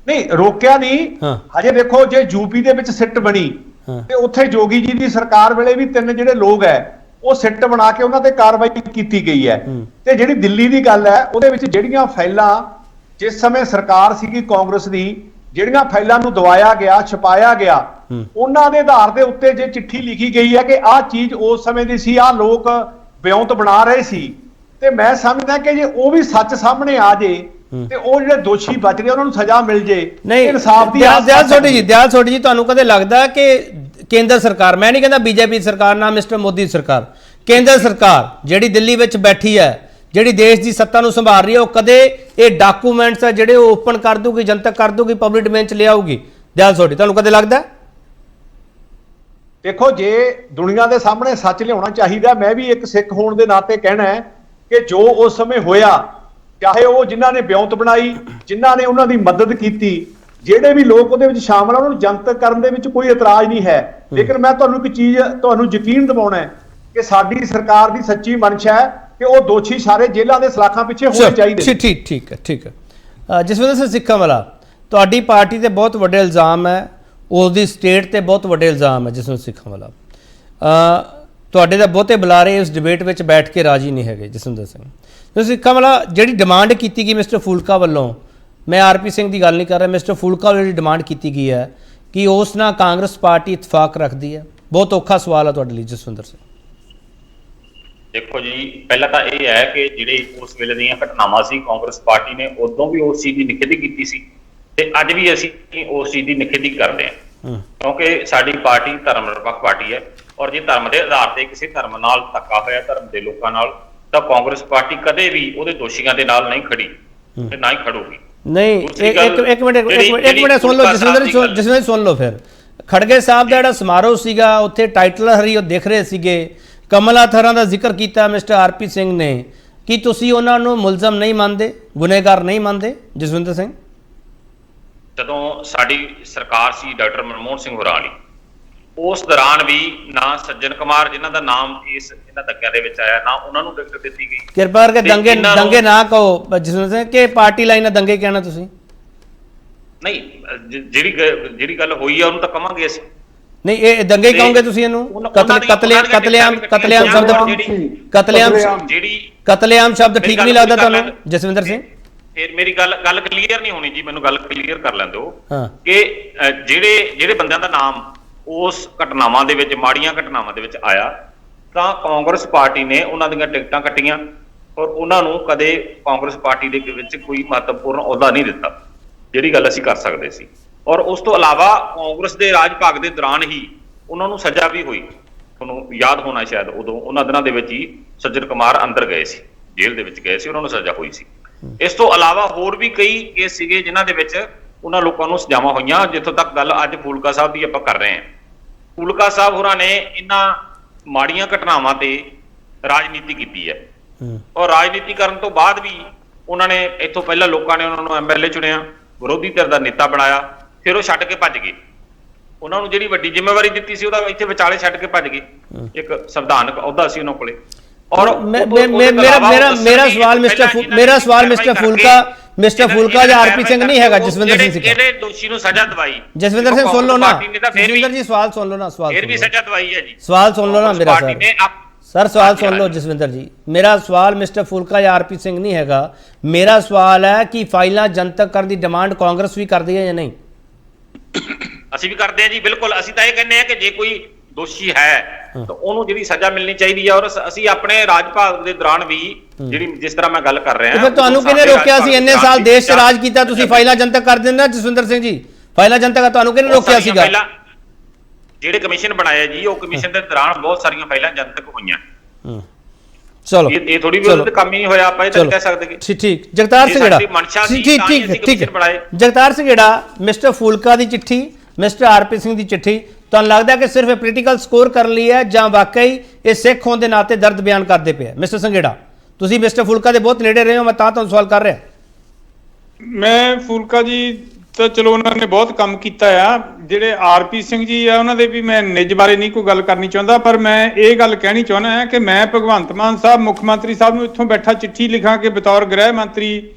ਨਹੀਂ ਰੋਕਿਆ ਨਹੀਂ। ਹਜੇ ਦੇਖੋ ਜੇ ਯੂਪੀ ਦੇ ਵਿੱਚ ਸਿੱਟ ਬਣੀ ਤੇ ਉੱਥੇ ਜੋਗੀ ਜੀ ਦੀ ਸਰਕਾਰ ਵੇਲੇ ਵੀ 3 ਜਿਹੜੇ ਲੋਕ ਹੈ ਉਹ ਸਿੱਟ ਬਣਾ ਕੇ ਉਹਨਾਂ ਤੇ ਕਾਰਵਾਈ ਕੀਤੀ ਗਈ ਹੈ। ਤੇ ਜਿਹੜੀ ਦਿੱਲੀ ਦੀ ਗੱਲ ਹੈ ਉਹਦੇ ਵਿੱਚ ਜਿਹੜੀਆਂ ਫਾਈਲਾਂ ਜਿਸ ਸਮੇਂ ਸਰਕਾਰ ਸੀਗੀ ਕਾਂਗਰਸ ਦੀ, ਜਿਹੜੀਆਂ ਫਾਈਲਾਂ ਨੂੰ ਦਵਾਇਆ ਗਿਆ, ਛਪਾਇਆ ਗਿਆ, ਉਹਨਾਂ ਦੇ ਆਧਾਰ ਦੇ ਉੱਤੇ ਜੇ ਚਿੱਠੀ ਲਿਖੀ ਗਈ ਹੈ ਕਿ ਆਹ ਚੀਜ਼ ਉਸ ਸਮੇਂ ਦੀ ਸੀ, ਆਹ ਲੋਕ ਬਿਉਂਤ ਬਣਾ ਰਹੇ ਸੀ, ਤੇ ਮੈਂ ਸਮਝਦਾ ਕਿ ਜੇ ਉਹ ਵੀ ਸੱਚ ਸਾਹਮਣੇ ਆ ਜੇ ਤੇ ਉਹ ਜਿਹੜੇ ਦੋਸ਼ੀ ਬਚ ਗਏ ਉਹਨਾਂ ਨੂੰ ਸਜ਼ਾ ਮਿਲ ਜੇ, ਇਨਸਾਫ ਦੀ ਦਿਆਲ ਸੋਢੀ ਜੀ ਤੁਹਾਨੂੰ ਕਦੇ ਲੱਗਦਾ ਕਿ ਕੇਂਦਰ ਸਰਕਾਰ, ਮੈਂ ਨਹੀਂ ਕਹਿੰਦਾ BJP ਸਰਕਾਰ ਨਾ ਮਿਸਟਰ ਮੋਦੀ ਸਰਕਾਰ, ਕੇਂਦਰ ਸਰਕਾਰ ਜਿਹੜੀ ਦਿੱਲੀ ਵਿੱਚ ਬੈਠੀ ਹੈ, ਜਿਹੜੀ ਦੇਸ਼ ਦੀ ਸੱਤਾ ਨੂੰ ਸੰਭਾਲ ਰਹੀ ਹੈ, ਉਹ ਕਦੇ ਇਹ ਡਾਕੂਮੈਂਟਸ ਆ ਜਿਹੜੇ ਉਹ ਓਪਨ ਕਰ ਦੂਗੀ, ਜਨਤਕ ਕਰ ਦੂਗੀ, ਪਬਲਿਕ ਡੋਮੇਨ ਚ ਲਿਆਊਗੀ? ਦਿਆਲ ਸੋਢੀ ਤੁਹਾਨੂੰ ਕਦੇ ਲੱਗਦਾ? ਦੇਖੋ ਜੇ ਦੁਨੀਆ ਦੇ ਸਾਹਮਣੇ ਸੱਚ ਲਿਆਉਣਾ ਚਾਹੀਦਾ, ਮੈਂ ਵੀ ਇੱਕ ਸਿੱਖ ਹੋਣ ਦੇ ਨਾਤੇ ਕਹਿਣਾ ਹੈ ਕਿ ਜੋ ਉਸ ਸਮੇਂ ਹੋਇਆ, ਚਾਹੇ ਉਹ ਜਿਨ੍ਹਾਂ ਨੇ ਬਿਉਂਤ ਬਣਾਈ, ਜਿਨ੍ਹਾਂ ਨੇ ਉਹਨਾਂ ਦੀ ਮਦਦ ਕੀਤੀ, ਜਿਹੜੇ ਵੀ ਲੋਕ ਉਹਦੇ ਵਿੱਚ ਸ਼ਾਮਲ ਆ, ਉਹਨਾਂ ਨੂੰ ਜਨਤਕ ਕਰਨ ਦੇ ਵਿੱਚ ਕੋਈ ਇਤਰਾਜ਼ ਨਹੀਂ ਹੈ। ਲੇਕਿਨ ਮੈਂ ਤੁਹਾਨੂੰ ਇੱਕ ਚੀਜ਼ ਤੁਹਾਨੂੰ ਯਕੀਨ ਦਿਵਾਉਣਾ ਹੈ ਕਿ ਸਾਡੀ ਸਰਕਾਰ ਦੀ ਸੱਚੀ ਮਨਸ਼ਾ ਹੈ ਕਿ ਉਹ ਦੋਸ਼ੀ ਸਾਰੇ ਜੇਲ੍ਹਾਂ ਦੇ ਸਲਾਖਾਂ ਪਿੱਛੇ ਹੋਣੇ ਚਾਹੀਦੇ। ਠੀਕ ਹੈ। ਜਸਵਿੰਦਰ ਸਿੰਘ ਸਿੱਖਾਂਵਾਲਾ, ਤੁਹਾਡੀ ਪਾਰਟੀ ਤੇ ਬਹੁਤ ਵੱਡੇ ਇਲਜ਼ਾਮ ਹੈ, ਉਹਦੀ ਸਟੇਟ ਤੇ ਬਹੁਤ ਵੱਡੇ ਇਲਜ਼ਾਮ ਹੈ। ਜਸਵਿੰਦਰ ਸਿੱਖਾਂਵਾਲਾ, ਤੁਹਾਡੇ ਦਾ ਬਹੁਤੇ ਬੁਲਾਰੇ ਇਸ ਡਿਬੇਟ ਵਿੱਚ ਬੈਠ ਕੇ ਰਾਜੀ ਨਹੀਂ ਹੈਗੇ। ਜਸਵਿੰਦਰ ਸਿੰਘ ਸਿੱਖਾਂਵਾਲਾ, ਜਿਹੜੀ ਡਿਮਾਂਡ ਕੀਤੀ ਗਈ ਮਿਸਟਰ ਫੂਲਕਾ ਵੱਲੋਂ, ਮੈਂ RP ਸਿੰਘ ਦੀ ਗੱਲ ਨਹੀਂ ਕਰ ਰਿਹਾ, ਮਿਸਟਰ ਫੂਲਕਾ ਵੱਲੋਂ ਜਿਹੜੀ ਡਿਮਾਂਡ ਕੀਤੀ ਗਈ ਹੈ ਕਿ ਉਸ ਨਾਲ ਕਾਂਗਰਸ ਪਾਰਟੀ ਇਤਫਾਕ ਰੱਖਦੀ ਹੈ, ਬਹੁਤ ਔਖਾ ਸਵਾਲ ਹੈ ਤੁਹਾਡੇ ਲਈ ਜਸਵਿੰਦਰ ਸਿੰਘ। ਦੇਖੋ ਜੀ, ਪਹਿਲਾਂ ਤਾਂ ਇਹ ਹੈ ਕਿ ਜਿਹੜੇ ਉਸ ਵੇਲੇ ਦੀਆਂ ਘਟਨਾਵਾਂ ਸੀ, ਕਾਂਗਰਸ ਪਾਰਟੀ ਨੇ ਉਦੋਂ ਵੀ ਉਸ ਚੀਜ਼ ਦੀ ਨਿਖੇਧੀ ਕੀਤੀ ਸੀ ਤੇ ਅੱਜ ਵੀ ਅਸੀਂ ਉਸ ਚੀਜ਼ ਦੀ ਨਿਖੇਧੀ ਕਰਦੇ ਹਾਂ, ਕਿਉਂਕਿ ਸਾਡੀ ਪਾਰਟੀ ਧਰਮ ਨਿਰਪੱਖ ਪਾਰਟੀ ਹੈ, ਔਰ ਜੇ ਧਰਮ ਦੇ ਆਧਾਰ ਤੇ ਕਿਸੇ ਧਰਮ ਨਾਲ ਧੱਕਾ ਹੋਇਆ, ਧਰਮ ਦੇ ਲੋਕਾਂ ਨਾਲ, ਤਾਂ ਕਾਂਗਰਸ ਪਾਰਟੀ ਕਦੇ ਵੀ ਉਹਦੇ ਦੋਸ਼ੀਆਂ ਦੇ ਨਾਲ ਨਹੀਂ ਖੜੀ ਤੇ ਨਾ ਹੀ ਖੜੂਗੀ। ਨਹੀਂ ਇੱਕ ਮਿੰਟ ਸੁਣ ਲਓ ਜਸਵਿੰਦਰ ਸੁਣ ਲਓ। ਫਿਰ ਖੜਗੇ ਸਾਹਿਬ ਦਾ ਜਿਹੜਾ ਸਮਾਰੋਹ ਸੀਗਾ ਉੱਥੇ ਟਾਈਟਲ ਹਰੀ ਉਹ ਦਿਖ ਰਹੇ ਸੀਗੇ, ਕਮਲਾ ਥਰਾਂ ਦਾ ਜ਼ਿਕਰ ਕੀਤਾ ਮਿਸਟਰ RP ਸਿੰਘ ਨੇ, ਕੀ ਤੁਸੀਂ ਉਹਨਾਂ ਨੂੰ ਮੁਲਜ਼ਮ ਨਹੀਂ ਮੰਨਦੇ, ਗੁਨੇਗਾਰ ਨਹੀਂ ਮੰਨਦੇ? ਜਸਵਿੰਦਰ ਸਿੰਘ, ਜਦੋਂ ਸਾਡੀ ਸਰਕਾਰ ਸੀ ਡਾਕਟਰ ਮਨਮੋਹਨ ਸਿੰਘ ਹੋਰਾਂ ਵਾਲੀ, ਉਸ ਦੌਰਾਨ ਵੀ ਨਾ ਸੱਜਣ ਕੁਮਾਰ ਜਿਨ੍ਹਾਂ ਦਾ ਨਾਮ ਇਹਨਾਂ ਦੰਗਿਆਂ ਦੇ ਵਿੱਚ ਆਇਆ, ਨਾ ਉਹਨਾਂ ਨੂੰ ਟਿਕਟ ਦਿੱਤੀ ਗਈ। ਕਿਰਪਾ ਕਰਕੇ ਦੰਗੇ ਨਾ ਕਹੋ ਜਸਵਿੰਦਰ ਸਿੰਘ, ਕਿ ਪਾਰਟੀ ਲਾਈਨ ਨਾਲ ਦੰਗੇ ਕਹਿਣਾ ਤੁਸੀਂ? ਨਹੀਂ, ਜਿਹੜੀ ਗੱਲ ਹੋਈ ਆ ਉਹਨੂੰ ਤਾਂ ਕਵਾਂਗੇ ਅਸੀਂ। ਨਹੀਂ, ਇਹ ਦੰਗੇ ਕਹੋਗੇ ਤੁਸੀਂ ਇਹਨੂੰ? ਕਤਲੇਆਮ ਸ਼ਬਦ ਠੀਕ ਨਹੀਂ ਲੱਗਦਾ ਤੁਹਾਨੂੰ ਜਸਵਿੰਦਰ ਸਿੰਘ? ਫਿਰ ਮੇਰੀ ਗੱਲ ਕਲੀਅਰ ਨਹੀਂ ਹੋਣੀ ਜੀ, ਮੈਨੂੰ ਗੱਲ ਕਲੀਅਰ ਕਰ ਲੈਣ ਦਿਓ ਕਿ ਜਿਹੜੇ ਬੰਦਿਆਂ ਦਾ ਨਾਮ ਉਸ ਘਟਨਾਵਾਂ ਦੇ ਵਿੱਚ, ਮਾੜੀਆਂ ਘਟਨਾਵਾਂ ਦੇ ਵਿੱਚ ਆਇਆ, ਤਾਂ ਕਾਂਗਰਸ ਪਾਰਟੀ ਨੇ ਉਹਨਾਂ ਦੀਆਂ ਟਿਕਟਾਂ ਕੱਟੀਆਂ ਔਰ ਉਹਨਾਂ ਨੂੰ ਕਦੇ ਕਾਂਗਰਸ ਪਾਰਟੀ ਦੇ ਵਿੱਚ ਕੋਈ ਮਹੱਤਵਪੂਰਨ ਅਹੁਦਾ ਨਹੀਂ ਦਿੱਤਾ, ਜਿਹੜੀ ਗੱਲ ਅਸੀਂ ਕਰ ਸਕਦੇ ਸੀ। ਔਰ ਉਸ ਤੋਂ ਇਲਾਵਾ ਕਾਂਗਰਸ ਦੇ ਰਾਜ ਭਾਗ ਦੇ ਦੌਰਾਨ ਹੀ ਉਹਨਾਂ ਨੂੰ ਸਜ਼ਾ ਵੀ ਹੋਈ, ਤੁਹਾਨੂੰ ਯਾਦ ਹੋਣਾ ਸ਼ਾਇਦ ਉਦੋਂ ਉਹਨਾਂ ਦਿਨਾਂ ਦੇ ਵਿੱਚ ਹੀ ਸੱਜਣ ਕੁਮਾਰ ਅੰਦਰ ਗਏ ਸੀ, ਜੇਲ੍ਹ ਦੇ ਵਿੱਚ ਗਏ ਸੀ, ਉਹਨਾਂ ਨੂੰ ਸਜ਼ਾ ਹੋਈ ਸੀ। ਇਸ ਤੋਂ ਇਲਾਵਾ ਹੋਰ ਵੀ ਕਈ ਕੇਸ ਸੀਗੇ ਜਿਨ੍ਹਾਂ ਦੇ ਵਿੱਚ ਉਹਨਾਂ ਲੋਕਾਂ ਨੂੰ ਸਜ਼ਾਵਾਂ ਹੋਈਆਂ। ਜਿੱਥੋਂ ਤੱਕ ਗੱਲ ਅੱਜ ਫੂਲਕਾ ਸਾਹਿਬ ਦੀ ਆਪਾਂ ਕਰ ਰਹੇ ਹਾਂ, ਫੂਲਕਾ ਸਾਹਿਬ ਹੋਰਾਂ ਨੇ ਇਹਨਾਂ ਮਾੜੀਆਂ ਘਟਨਾਵਾਂ ਤੇ ਰਾਜਨੀਤੀ ਕੀਤੀ ਹੈ, ਔਰ ਰਾਜਨੀਤੀ ਕਰਨ ਤੋਂ ਬਾਅਦ ਵੀ ਉਹਨਾਂ ਨੇ ਇੱਥੋਂ ਪਹਿਲਾਂ ਲੋਕਾਂ ਨੇ ਉਹਨਾਂ ਨੂੰ ਐਮਐਲਏ ਚੁਣਿਆ, ਵਿਰੋਧੀ ਧਿਰ ਦਾ ਨੇਤਾ ਬਣਾਇਆ, ਫਿਰ ਉਹ ਛੱਡ ਕੇ ਭੱਜ ਗਏ। ਉਹਨਾਂ ਨੂੰ ਜਿਹੜੀ ਵੱਡੀ ਜ਼ਿੰਮੇਵਾਰੀ ਦਿੱਤੀ ਸੀ ਉਹਦਾ ਇੱਥੇ ਵਿਚਾਲੇ ਛੱਡ ਕੇ ਭੱਜ ਗਏ। ਇੱਕ ਸੰਵਿਧਾਨਕ ਅਹੁਦਾ ਸੀ ਉਹਨਾਂ ਕੋਲੇ। ਔਰ ਮੇਰਾ ਸਵਾਲ ਮਿਸਟਰ ਫੂਲਕਾ ਜਾਂ ਆਰਪੀ ਸਿੰਘ ਨਹੀਂ ਹੈਗਾ, ਜਸਵਿੰਦਰ ਸਿੰਘ ਸਿੱਖਾ ਜਿਹੜੇ ਦੋਸ਼ੀ ਨੂੰ ਸਜ਼ਾ ਦਵਾਈ। ਜਸਵਿੰਦਰ ਸਿੰਘ ਸੁਣ ਲਓ ਨਾ, ਜਸਵਿੰਦਰ ਜੀ ਸਵਾਲ ਸੁਣ ਲਓ ਨਾ, ਫਿਰ ਵੀ ਸਜ਼ਾ ਦਵਾਈ ਹੈ ਜੀ। ਸਵਾਲ ਸੁਣ ਲਓ ਨਾ ਮੇਰਾ ਸਰ ਸਵਾਲ ਸੁਣ ਲਓ ਜਸਵਿੰਦਰ ਜੀ। ਮੇਰਾ ਸਵਾਲ ਮਿਸਟਰ ਫੂਲਕਾ ਜਾਂ ਆਰਪੀ ਸਿੰਘ ਨਹੀਂ ਹੈਗਾ, ਮੇਰਾ ਸਵਾਲ ਹੈ ਕਿ ਫਾਈਲਾਂ ਜਨਤਕ ਕਰਨ ਦੀ ਡਿਮਾਂਡ ਕਾਂਗਰਸ ਵੀ ਕਰਦੀ ਹੈ ਜਾਂ ਨਹੀਂ? ਅਸੀਂ ਵੀ ਕਰਦੇ ਹਾਂ ਜੀ, ਬਿਲਕੁਲ। ਅਸੀਂ ਤਾਂ ਇਹ ਕਹਿੰਦੇ ਹਾਂ ਕਿ ਜੇ ਕੋਈ ਦੋਸ਼ੀ ਹੈ ਤਾਂ ਉਹਨੂੰ ਜਿਹੜੀ ਸਜ਼ਾ ਮਿਲਣੀ ਚਾਹੀਦੀ ਹੈ। ਔਰ ਅਸੀਂ ਆਪਣੇ ਰਾਜ ਭਾਗ ਦੇ ਦੌਰਾਨ ਵੀ ਜਿਹੜੀ ਜਿਸ ਤਰ੍ਹਾਂ ਮੈਂ ਗੱਲ ਕਰ ਰਿਹਾ ਹਾਂ, ਤੁਹਾਨੂੰ ਕਿਹਨੇ ਰੋਕਿਆ ਸੀ? ਇੰਨੇ ਸਾਲ ਦੇਸ਼ 'ਚ ਰਾਜ ਕੀਤਾ, ਤੁਸੀਂ ਫਾਈਲਾਂ ਜਨਤਕ ਕਰ ਦਿੰਦੇ ਜਸਵਿੰਦਰ ਸਿੰਘ ਜੀ, ਫਾਈਲਾਂ ਜਨਤਕ ਤੁਹਾਨੂੰ ਕਿਹਨੇ ਰੋਕਿਆ ਸੀਗਾ? ਜਿਹੜੇ ਕਮਿਸ਼ਨ ਬਣਾਇਆ ਜੀ, ਉਹ ਕਮਿਸ਼ਨ ਦੇ ਦੌਰਾਨ ਬਹੁਤ ਸਾਰੀਆਂ ਫਾਈਲਾਂ ਜਨਤਕ ਹੋਈਆਂ। ਚਲੋ ਇਹ ਥੋੜੀ ਵੀ ਉਹਦੇ ਕੰਮ ਹੀ ਨਹੀਂ ਹੋਇਆ, ਆਪਾਂ ਇਹ ਤਾਂ ਕਹਿ ਸਕਦੇ ਕਿ ਠੀਕ। ਜਗਤਾਰ ਸਿੰਘ ਜਗਤਾਰ ਸਿੰਘ ਮਿਸਟਰ ਫੂਲਕਾ ਦੀ ਚਿੱਠੀ, ਮਿਸਟਰ ਆਰਪੀ ਸਿੰਘ ਦੀ ਚਿੱਠੀ ਤੁਹਾਨੂੰ ਲੱਗਦਾ ਕਿ ਸਿਰਫ ਪੋਲੀਟੀਕਲ ਸਕੋਰ ਕਰਨ ਲਈ ਹੈ ਜਾਂ ਵਾਕਈ ਇਹ ਸਿੱਖ ਹੋਣ ਦੇ ਨਾਤੇ ਦਰਦ ਬਿਆਨ ਕਰਦੇ ਪਏ? ਮਿਸਟਰ ਸੰਘੇੜਾ, ਤੁਸੀਂ ਮਿਸਟਰ ਫੂਲਕਾ ਦੇ ਬਹੁਤ ਨੇੜੇ ਰਹੇ ਹੋ, ਮੈਂ ਤਾਂ ਤੁਹਾਨੂੰ ਸਵਾਲ ਕਰ ਰਿਹਾ। ਮੈਂ ਫੂਲਕਾ ਜੀ ਤਾਂ ਚਲੋ ਉਹਨਾਂ ਨੇ ਬਹੁਤ ਕੰਮ ਕੀਤਾ ਆ। ਜਿਹੜੇ ਆਰਪੀ ਸਿੰਘ ਜੀ ਆ ਉਹਨਾਂ ਦੇ ਵੀ ਮੈਂ ਨਿੱਜ ਬਾਰੇ ਨਹੀਂ ਕੋਈ ਗੱਲ ਕਰਨੀ ਚਾਹੁੰਦਾ, ਪਰ ਮੈਂ ਇਹ ਗੱਲ ਕਹਿਣੀ ਚਾਹੁੰਦਾ ਹਾਂ ਕਿ ਮੈਂ ਭਗਵੰਤ ਮਾਨ ਸਾਹਿਬ ਮੁੱਖ ਮੰਤਰੀ ਸਾਹਿਬ ਨੂੰ ਇੱਥੋਂ ਬੈਠਾ ਚਿੱਠੀ ਲਿਖਾਂ ਕਿ ਬਤੌਰ ਗ੍ਰਹਿ ਮੰਤਰੀ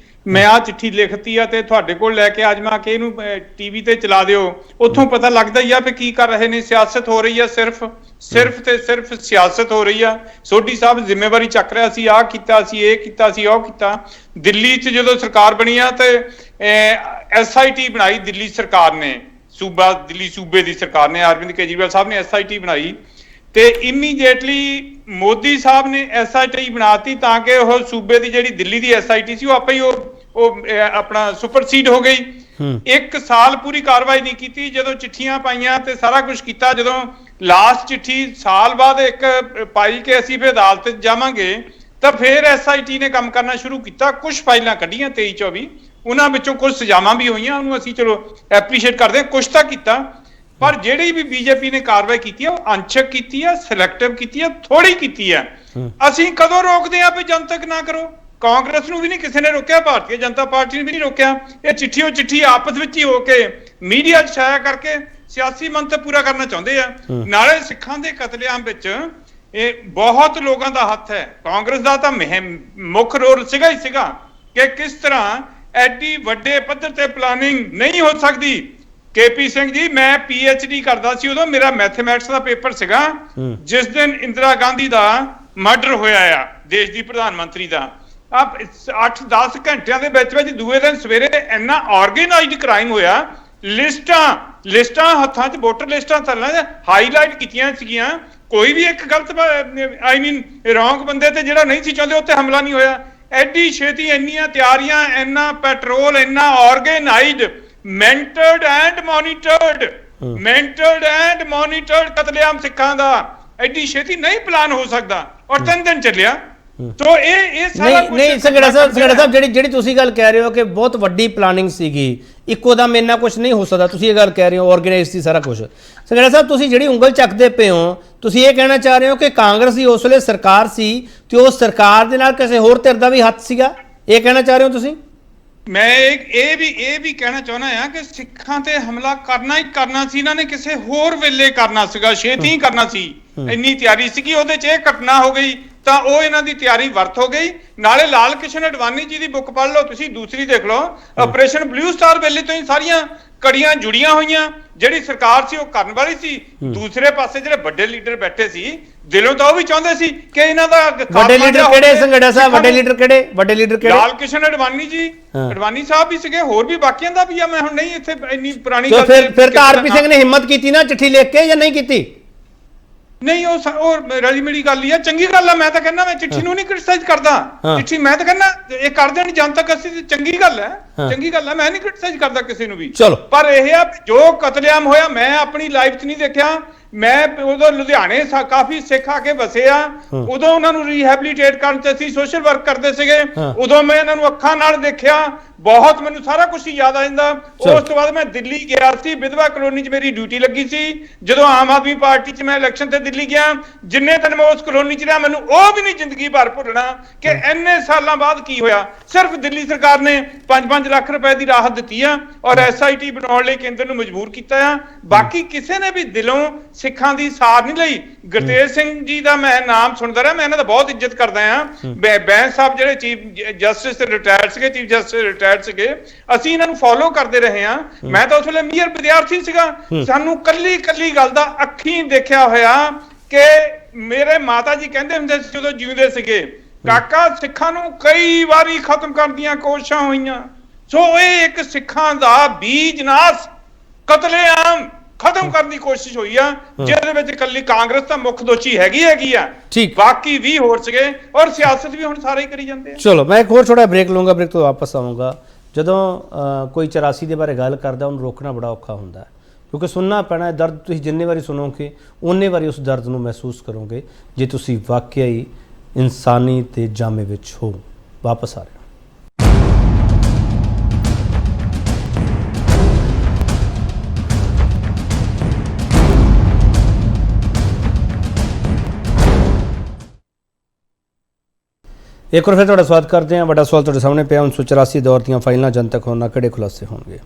ਮੈਂ ਆਹ ਚਿੱਠੀ ਲਿਖਤੀ ਆ ਤੇ ਤੁਹਾਡੇ ਕੋਲ ਲੈ ਕੇ ਆ ਜਾਵਾਂ ਕਿ ਇਹਨੂੰ ਟੀਵੀ ਤੇ ਚਲਾ ਦਿਓ। ਉੱਥੋਂ ਪਤਾ ਲੱਗਦਾ ਹੀ ਆ ਵੀ ਕੀ ਕਰ ਰਹੇ ਨੇ। ਸਿਆਸਤ ਹੋ ਰਹੀ ਆ, ਸਿਰਫ ਤੇ ਸਿਰਫ ਸਿਆਸਤ ਹੋ ਰਹੀ ਆ। ਸੋਢੀ ਸਾਹਿਬ ਜ਼ਿੰਮੇਵਾਰੀ ਚੱਕ ਰਿਹਾ ਸੀ, ਆਹ ਕੀਤਾ ਸੀ, ਇਹ ਕੀਤਾ ਸੀ, ਉਹ ਕੀਤਾ। ਦਿੱਲੀ 'ਚ ਜਦੋਂ ਸਰਕਾਰ ਬਣੀ ਆ ਤੇ SIT ਬਣਾਈ ਦਿੱਲੀ ਸਰਕਾਰ ਨੇ, ਦਿੱਲੀ ਸੂਬੇ ਦੀ ਸਰਕਾਰ ਨੇ, ਅਰਵਿੰਦ ਕੇਜਰੀਵਾਲ ਸਾਹਿਬ ਨੇ SIT ਬਣਾਈ ਤੇ ਇਮੀਡੀਏਟਲੀ ਮੋਦੀ ਸਾਹਿਬ ਨੇ SIT ਬਣਾਤੀ ਤਾਂ ਕਿ ਉਹ ਸੂਬੇ ਦੀ ਜਿਹੜੀ ਦਿੱਲੀ ਦੀ SIT ਸੀ ਉਹ ਆਪੇ ਹੀ ਉਹ ਆਪਣਾ ਸੁਪਰਸੀਡ ਹੋ ਗਈ। 1 ਸਾਲ ਪੂਰੀ ਕਾਰਵਾਈ ਨਹੀਂ ਕੀਤੀ। ਜਦੋਂ ਚਿੱਠੀਆਂ ਪਾਈਆਂ ਤੇ ਸਾਰਾ ਕੁਝ ਕੀਤਾ, ਜਦੋਂ ਲਾਸਟ ਚਿੱਠੀ ਸਾਲ ਬਾਅਦ ਇੱਕ ਪਾਈ ਕਿ ਅਸੀਂ ਫਿਰ ਅਦਾਲਤ 'ਚ ਜਾਵਾਂਗੇ, ਤਾਂ ਫਿਰ SIT ਨੇ ਕੰਮ ਕਰਨਾ ਸ਼ੁਰੂ ਕੀਤਾ। ਕੁਝ ਫਾਈਲਾਂ ਕੱਢੀਆਂ 23-24, ਉਹਨਾਂ ਵਿੱਚੋਂ ਕੁਝ ਸਜ਼ਾਵਾਂ ਵੀ ਹੋਈਆਂ, ਉਹਨੂੰ ਅਸੀਂ ਚਲੋ ਐਪਰੀਸ਼ੀਏਟ ਕਰਦੇ ਹਾਂ, ਕੁਝ ਤਾਂ ਕੀਤਾ। ਪਰ ਜਿਹੜੀ ਵੀ ਬੀਜੇਪੀ ਨੇ ਕਾਰਵਾਈ ਕੀਤੀ ਹੈ ਉਹ ਅੰਸ਼ਕ ਕੀਤੀ ਹੈ, ਸਿਲੈਕਟਿਵ ਕੀਤੀ ਹੈ, ਥੋੜੀ ਕੀਤੀ ਹੈ। ਅਸੀਂ ਕਦੋਂ ਰੋਕਦੇ ਆ ਵੀ ਜਨਤਕ ਨਾ ਕਰੋ? ਕਾਂਗਰਸ ਨੂੰ ਵੀ ਨਹੀਂ ਕਿਸੇ ਨੇ ਰੋਕਿਆ, ਭਾਰਤੀ ਜਨਤਾ ਪਾਰਟੀ ਨੇ ਵੀ ਨਹੀਂ ਰੋਕਿਆ। ਇਹ ਚਿੱਠੀ ਆਪਸ ਵਿੱਚ ਹੀ ਹੋ ਕੇ ਮੀਡੀਆ 'ਚ ਛਾਇਆ ਕਰਕੇ ਸਿਆਸੀ ਮੰਤਵ ਪੂਰਾ ਕਰਨਾ ਚਾਹੁੰਦੇ ਆ। ਨਾਲੇ ਸਿੱਖਾਂ ਦੇ ਕਤਲੇਆਮ ਵਿੱਚ ਇਹ ਬਹੁਤ ਲੋਕਾਂ ਦਾ ਹੱਥ ਹੈ। ਕਾਂਗਰਸ ਦਾ ਤਾਂ ਮੁੱਖ ਰੋਲ ਸੀਗਾ ਹੀ ਸੀਗਾ ਕਿ ਕਿਸ ਤਰ੍ਹਾਂ ਐਡੀ ਵੱਡੇ ਪੱਧਰ ਤੇ ਪਲਾਨਿੰਗ ਨਹੀਂ ਹੋ ਸਕਦੀ। KP ਸਿੰਘ ਜੀ, ਮੈਂ PhD ਕਰਦਾ ਸੀ ਉਦੋਂ, ਮੇਰਾ ਮੈਥਮੈਟਿਕਸ ਦਾ ਪੇਪਰ ਸੀਗਾ ਜਿਸ ਦਿਨ ਇੰਦਰਾ ਗਾਂਧੀ ਦਾ ਮਰਡਰ ਹੋਇਆ ਆ, ਦੇਸ਼ ਦੀ ਪ੍ਰਧਾਨ ਮੰਤਰੀ ਦਾ। 8-10 ਘੰਟਿਆਂ ਦੇ ਵਿੱਚ ਦੂਏ ਦਿਨ ਸਵੇਰੇ ਇੰਨਾ ਆਰਗੇਨਾਈਜ਼ਡ ਕ੍ਰਾਈਮ ਹੋਇਆ। ਲਿਸਟਾਂ ਹੱਥਾਂ 'ਚ, ਵੋਟਰ ਲਿਸਟਾਂ ਥੱਲੇ ਹਾਈਲਾਈਟ ਕੀਤੀਆਂ ਸੀਗੀਆਂ। ਕੋਈ ਵੀ ਇੱਕ ਗਲਤ ਰੌਂਗ ਬੰਦੇ ਤੇ ਜਿਹੜਾ ਨਹੀਂ ਸੀ ਚਾਹੁੰਦੇ ਉੱਤੇ ਹਮਲਾ ਨਹੀਂ ਹੋਇਆ। ਐਡੀ ਛੇਤੀ ਇੰਨੀਆਂ ਤਿਆਰੀਆਂ, ਇੰਨਾ ਪੈਟਰੋਲ, ਇੰਨਾ ਆਰਗੇਨਾਈਜ਼ਡ, ਮੈਂਟਰਡ ਐਂਡ ਮੋਨੀਟਰਡ ਕਤਲੇਆਮ ਸਿੱਖਾਂ ਦਾ ਐਡੀ ਛੇਤੀ ਨਹੀਂ ਪਲਾਨ ਹੋ ਸਕਦਾ। ਔਰ 3 ਦਿਨ ਚੱਲਿਆ। ਤੋ ਇਹ ਸਾਰਾ ਨਹੀਂ ਸੰਘੇੜਾ ਸਾਹਿਬ ਜਿਹੜੀ ਤੁਸੀਂ ਗੱਲ ਕਹਿ ਰਹੇ ਹੋ ਕਿ ਬਹੁਤ ਵੱਡੀ ਪਲਾਨਿੰਗ ਸੀਗੀ, ਇੱਕੋ ਦਮ ਇੰਨਾ ਕੁਝ ਨਹੀਂ ਹੋ ਸਕਦਾ, ਤੁਸੀਂ ਇਹ ਗੱਲ ਕਹਿ ਰਹੇ ਹੋ ਆਰਗੇਨਾਈਜ਼ ਸੀ ਸਾਰਾ ਕੁਝ। ਸੰਘੇੜਾ ਸਾਹਿਬ, ਤੁਸੀਂ ਜਿਹੜੀ ਉਂਗਲ ਚੱਕਦੇ ਪਏ ਹੋ, ਤੁਸੀਂ ਇਹ ਕਹਿਣਾ ਚਾਹ ਰਹੇ ਹੋ ਕਿ ਕਾਂਗਰਸ ਦੀ ਉਸ ਵੇਲੇ ਸਰਕਾਰ ਸੀ ਤੇ ਉਸ ਸਰਕਾਰ ਦੇ ਨਾਲ ਕਿਸੇ ਹੋਰ ਧਿਰ ਦਾ ਵੀ ਹੱਥ ਸੀਗਾ, ਇਹ ਕਹਿਣਾ ਚਾਹ ਰਹੇ ਹੋ ਤੁਸੀਂ? ਮੈਂ ਇਹ ਵੀ ਕਹਿਣਾ ਚਾਹੁੰਦਾ ਆ ਕਿ ਸਿੱਖਾਂ ਤੇ ਹਮਲਾ ਕਰਨਾ ਹੀ ਕਰਨਾ ਸੀ। ਇਹਨਾਂ ਨੇ ਕਿਸੇ ਹੋਰ ਵੇਲੇ ਕਰਨਾ ਸੀਗਾ, ਛੇਤੀ ਹੀ ਕਰਨਾ ਸੀ, ਇੰਨੀ ਤਿਆਰੀ ਸੀਗੀ। ਉਹਦੇ 'ਚ ਇਹ ਘਟਨਾ ਹੋ ਗਈ ਤਾਂ ਉਹ ਇਹਨਾਂ ਦੀ ਤਿਆਰੀ ਵਰਤ ਹੋ ਗਈ। ਨਾਲੇ ਲਾਲ ਕ੍ਰਿਸ਼ਨ ਅਡਵਾਨੀ ਜੀ ਦੀ ਬੁੱਕ ਪੜ੍ਹ ਲਓ ਤੁਸੀਂ, ਦੂਸਰੀ ਦੇਖ ਲਓ, ਆਪਰੇਸ਼ਨ ਬਲੂ ਸਟਾਰ ਵੇਲੇ ਤੋਂ ਹੀ ਸਾਰੀਆਂ ਕੜੀਆਂ ਜੁੜੀਆਂ ਹੋਈਆਂ। ਜਿਹੜੀ ਸਰਕਾਰ ਸੀ ਉਹ ਕਰਨ ਵਾਲੀ ਸੀ। ਦੂਸਰੇ ਪਾਸੇ ਜਿਹੜੇ ਵੱਡੇ ਲੀਡਰ ਬੈਠੇ ਸੀ, ਦਿਲੋਂ ਤਾਂ ਉਹ ਵੀ ਚਾਹੁੰਦੇ ਸੀ ਕਿ ਇਹਨਾਂ ਦਾ ਵੱਡੇ ਲੀਡਰ ਕਿਹੜੇ ਸੰਘੇੜਾ ਸਾਹਿਬ? ਵੱਡੇ ਲੀਡਰ ਕਿਹੜੇ? ਲਾਲ ਕ੍ਰਿਸ਼ਨ ਅਡਵਾਨੀ ਜੀ, ਅਡਵਾਨੀ ਸਾਹਿਬ ਵੀ ਸੀਗੇ, ਹੋਰ ਵੀ ਬਾਕੀਆਂ ਦਾ ਵੀ ਆ। ਮੈਂ ਹੁਣ ਨਹੀਂ ਇੱਥੇ ਇੰਨੀ ਪੁਰਾਣੀ ਗੱਲ। ਫਿਰ ਤਾਂ ਆਰਪੀ ਸਿੰਘ ਨੇ ਹਿੰਮਤ ਕੀਤੀ ਨਾ ਚਿੱਠੀ ਲਿਖ ਕੇ, ਜਾਂ ਨਹੀਂ ਕੀਤੀ? ਨਹੀਂ, ਉਹ ਰਲੀ ਮਿਲੀ ਗੱਲ ਹੀ ਆ। ਚੰਗੀ ਗੱਲ ਆ, ਮੈਂ ਤਾਂ ਕਹਿੰਦਾ, ਮੈਂ ਚਿੱਠੀ ਨੂੰ ਨਹੀਂ ਕ੍ਰਿਟਿਸਾਈਜ਼ ਕਰਦਾ। ਚਿੱਠੀ ਮੈਂ ਤਾਂ ਕਹਿੰਦਾ ਇਹ ਕਰ ਦੇਣ ਜਨਤਕ, ਅਸੀਂ ਚੰਗੀ ਗੱਲ ਹੈ, ਚੰਗੀ ਗੱਲ ਹੈ, ਮੈਂ ਨਹੀਂ ਕ੍ਰਿਟਿਸਾਈਜ਼ ਕਰਦਾ ਕਿਸੇ ਨੂੰ ਵੀ। ਪਰ ਇਹ ਆ ਜੋ ਕਤਲੇਆਮ ਹੋਇਆ, ਮੈਂ ਆਪਣੀ ਲਾਈਫ 'ਚ ਨਹੀਂ ਦੇਖਿਆ ਮੈਂ ਉਦੋਂ ਲੁਧਿਆਣੇ ਕਾਫੀ ਸਿੱਖ ਆ ਕੇ ਵਸੇ ਆ, ਉਦੋਂ ਉਹਨਾਂ ਨੂੰ ਰੀਹੈਬਿਲਿਟੇਟ ਕਰਨ ਤੇ ਅਸੀਂ ਸੋਸ਼ਲ ਵਰਕ ਕਰਦੇ ਸੀਗੇ, ਉਦੋਂ ਮੈਂ ਇਹਨਾਂ ਨੂੰ ਅੱਖਾਂ ਨਾਲ ਦੇਖਿਆ, ਬਹੁਤ ਮੈਨੂੰ ਸਾਰਾ ਕੁਝ ਹੀ ਯਾਦ ਆ ਜਾਂਦਾ। ਉਸ ਤੋਂ ਬਾਅਦ ਮੈਂ ਦਿੱਲੀ ਗਿਆ ਸੀ, ਵਿਧਵਾ ਕਲੋਨੀ 'ਚ ਮੇਰੀ ਡਿਊਟੀ ਲੱਗੀ ਸੀ। ਜਦੋਂ ਆਮ ਆਦਮੀ ਪਾਰਟੀ 'ਚ ਮੈਂ ਇਲੈਕਸ਼ਨ ਤੇ ਦਿੱਲੀ ਗਿਆ, ਜਿੰਨੇ ਦਿਨ ਮੈਂ ਉਸ ਕਲੋਨੀ 'ਚ ਰਿਹਾ ਮੈਨੂੰ ਉਹ ਵੀ ਨਹੀਂ ਜ਼ਿੰਦਗੀ ਭਰ ਭੁੱਲਣਾ ਕਿ ਇੰਨੇ ਸਾਲਾਂ ਬਾਅਦ ਕੀ ਹੋਇਆ। ਸਿਰਫ ਦਿੱਲੀ ਸਰਕਾਰ ਨੇ 5-5 ਲੱਖ ਰੁਪਏ ਦੀ ਰਾਹਤ ਦਿੱਤੀ ਆ ਔਰ SIT ਬਣਾਉਣ ਲਈ ਕੇਂਦਰ ਨੂੰ ਮਜਬੂਰ ਕੀਤਾ ਆ। ਬਾਕੀ ਕਿਸੇ ਨੇ ਵੀ ਦਿਲੋਂ ਸਿੱਖਾਂ ਦੀ ਸਾਰ ਨਹੀਂ ਲਈ। ਗੁਰਤੇਜ ਸਿੰਘ ਜੀ ਦਾ ਮੈਂ ਨਾਮ ਸੁਣਦਾ ਰਿਹਾ, ਮੈਂ ਇਹਨਾਂ ਦਾ ਬਹੁਤ ਇੱਜ਼ਤ ਕਰਦਾ ਆ। ਬੈਂਸ ਸਾਹਿਬ ਜਿਹੜੇ ਚੀਫ ਜਸਟਿਸ ਰਿਟਾਇਰਡ ਸੀਗੇ, ਚੀਫ ਜਸਟਿਸ ਰਿਟਾਇਰਡ ਸੀਗੇ, ਅਸੀਂ ਇਹਨਾਂ ਨੂੰ ਫੋਲੋ ਕਰਦੇ ਰਹੇ ਆ। ਮੈਂ ਤਾਂ ਉਸ ਵੇਲੇ ਮੀਅਰ ਵਿਦਿਆਰਥੀ ਸੀਗਾ, ਸਾਨੂੰ ਕੱਲੀ ਕੱਲੀ ਗੱਲ ਦਾ ਅੱਖੀਂ ਦੇਖਿਆ ਹੋਇਆ ਕਿ ਮੇਰੇ ਮਾਤਾ ਜੀ ਕਹਿੰਦੇ ਹੁੰਦੇ ਸੀ ਜਦੋਂ ਜਿਉਂਦੇ ਸੀਗੇ, ਕਾਕਾ ਸਿੱਖਾਂ ਨੂੰ ਕਈ ਵਾਰੀ ਖਤਮ ਕਰਨ ਦੀਆਂ ਕੋਸ਼ਿਸ਼ਾਂ ਹੋਈਆਂ। ਸੋ ਇਹ ਇੱਕ ਸਿੱਖਾਂ ਦਾ ਬੀਜ ਨਾਸ, ਕਤਲੇਆਮ ਖਤਮ ਕਰਨ ਦੀ ਕੋਸ਼ਿਸ਼ ਹੋਈ ਆ, ਜਿਹਦੇ ਵਿੱਚ ਇਕੱਲੀ ਕਾਂਗਰਸ ਤਾਂ ਮੁੱਖ ਦੋਸ਼ੀ ਹੈਗੀ ਆ, ਬਾਕੀ ਵੀ ਹੋਰ ਸੀਗੇ ਔਰ ਸਿਆਸਤ ਵੀ ਹੁਣ ਸਾਰੇ ਹੀ ਕਰੀ ਜਾਂਦੇ ਆ। ਚਲੋ ਮੈਂ ਇੱਕ ਹੋਰ ਛੋਟਾ ਬ੍ਰੇਕ ਲਵਾਂਗਾ, ਬ੍ਰੇਕ ਤੋਂ ਵਾਪਸ ਆਵਾਂਗਾ। ਜਦੋਂ ਕੋਈ 84 ਦੇ ਬਾਰੇ ਗੱਲ ਕਰਦਾ ਉਹਨੂੰ ਰੋਕਣਾ ਬੜਾ ਔਖਾ ਹੁੰਦਾ ਹੈ, ਕਿਉਂਕਿ ਸੁਣਨਾ ਪੈਣਾ ਹੈ ਦਰਦ। ਤੁਸੀਂ ਜਿੰਨੇ ਵਾਰੀ ਸੁਣੋਗੇ ਉਨੇ ਵਾਰੀ ਉਸ ਦਰਦ ਨੂੰ ਮਹਿਸੂਸ ਕਰੋਗੇ ਜੇ ਤੁਸੀਂ ਵਾਕਿਆ ਹੀ ਇਨਸਾਨੀ ਤੇ ਜਾਮੇ ਵਿੱਚ ਹੋ। ਵਾਪਸ ਆ ਰਹੇ ਇੱਕ ਵਾਰ ਫਿਰ ਤੁਹਾਡਾ ਸਵਾਗਤ ਕਰਦੇ ਹਾਂ। ਵੱਡਾ ਸਵਾਲ ਤੁਹਾਡੇ ਸਾਹਮਣੇ ਪਿਆ, 1984 ਦੌਰ ਦੀਆਂ ਫਾਈਲਾਂ ਜਨਤਕ ਹੋਣ ਨਾਲ ਕਿਹੜੇ ਖੁਲਾਸੇ ਹੋਣਗੇ।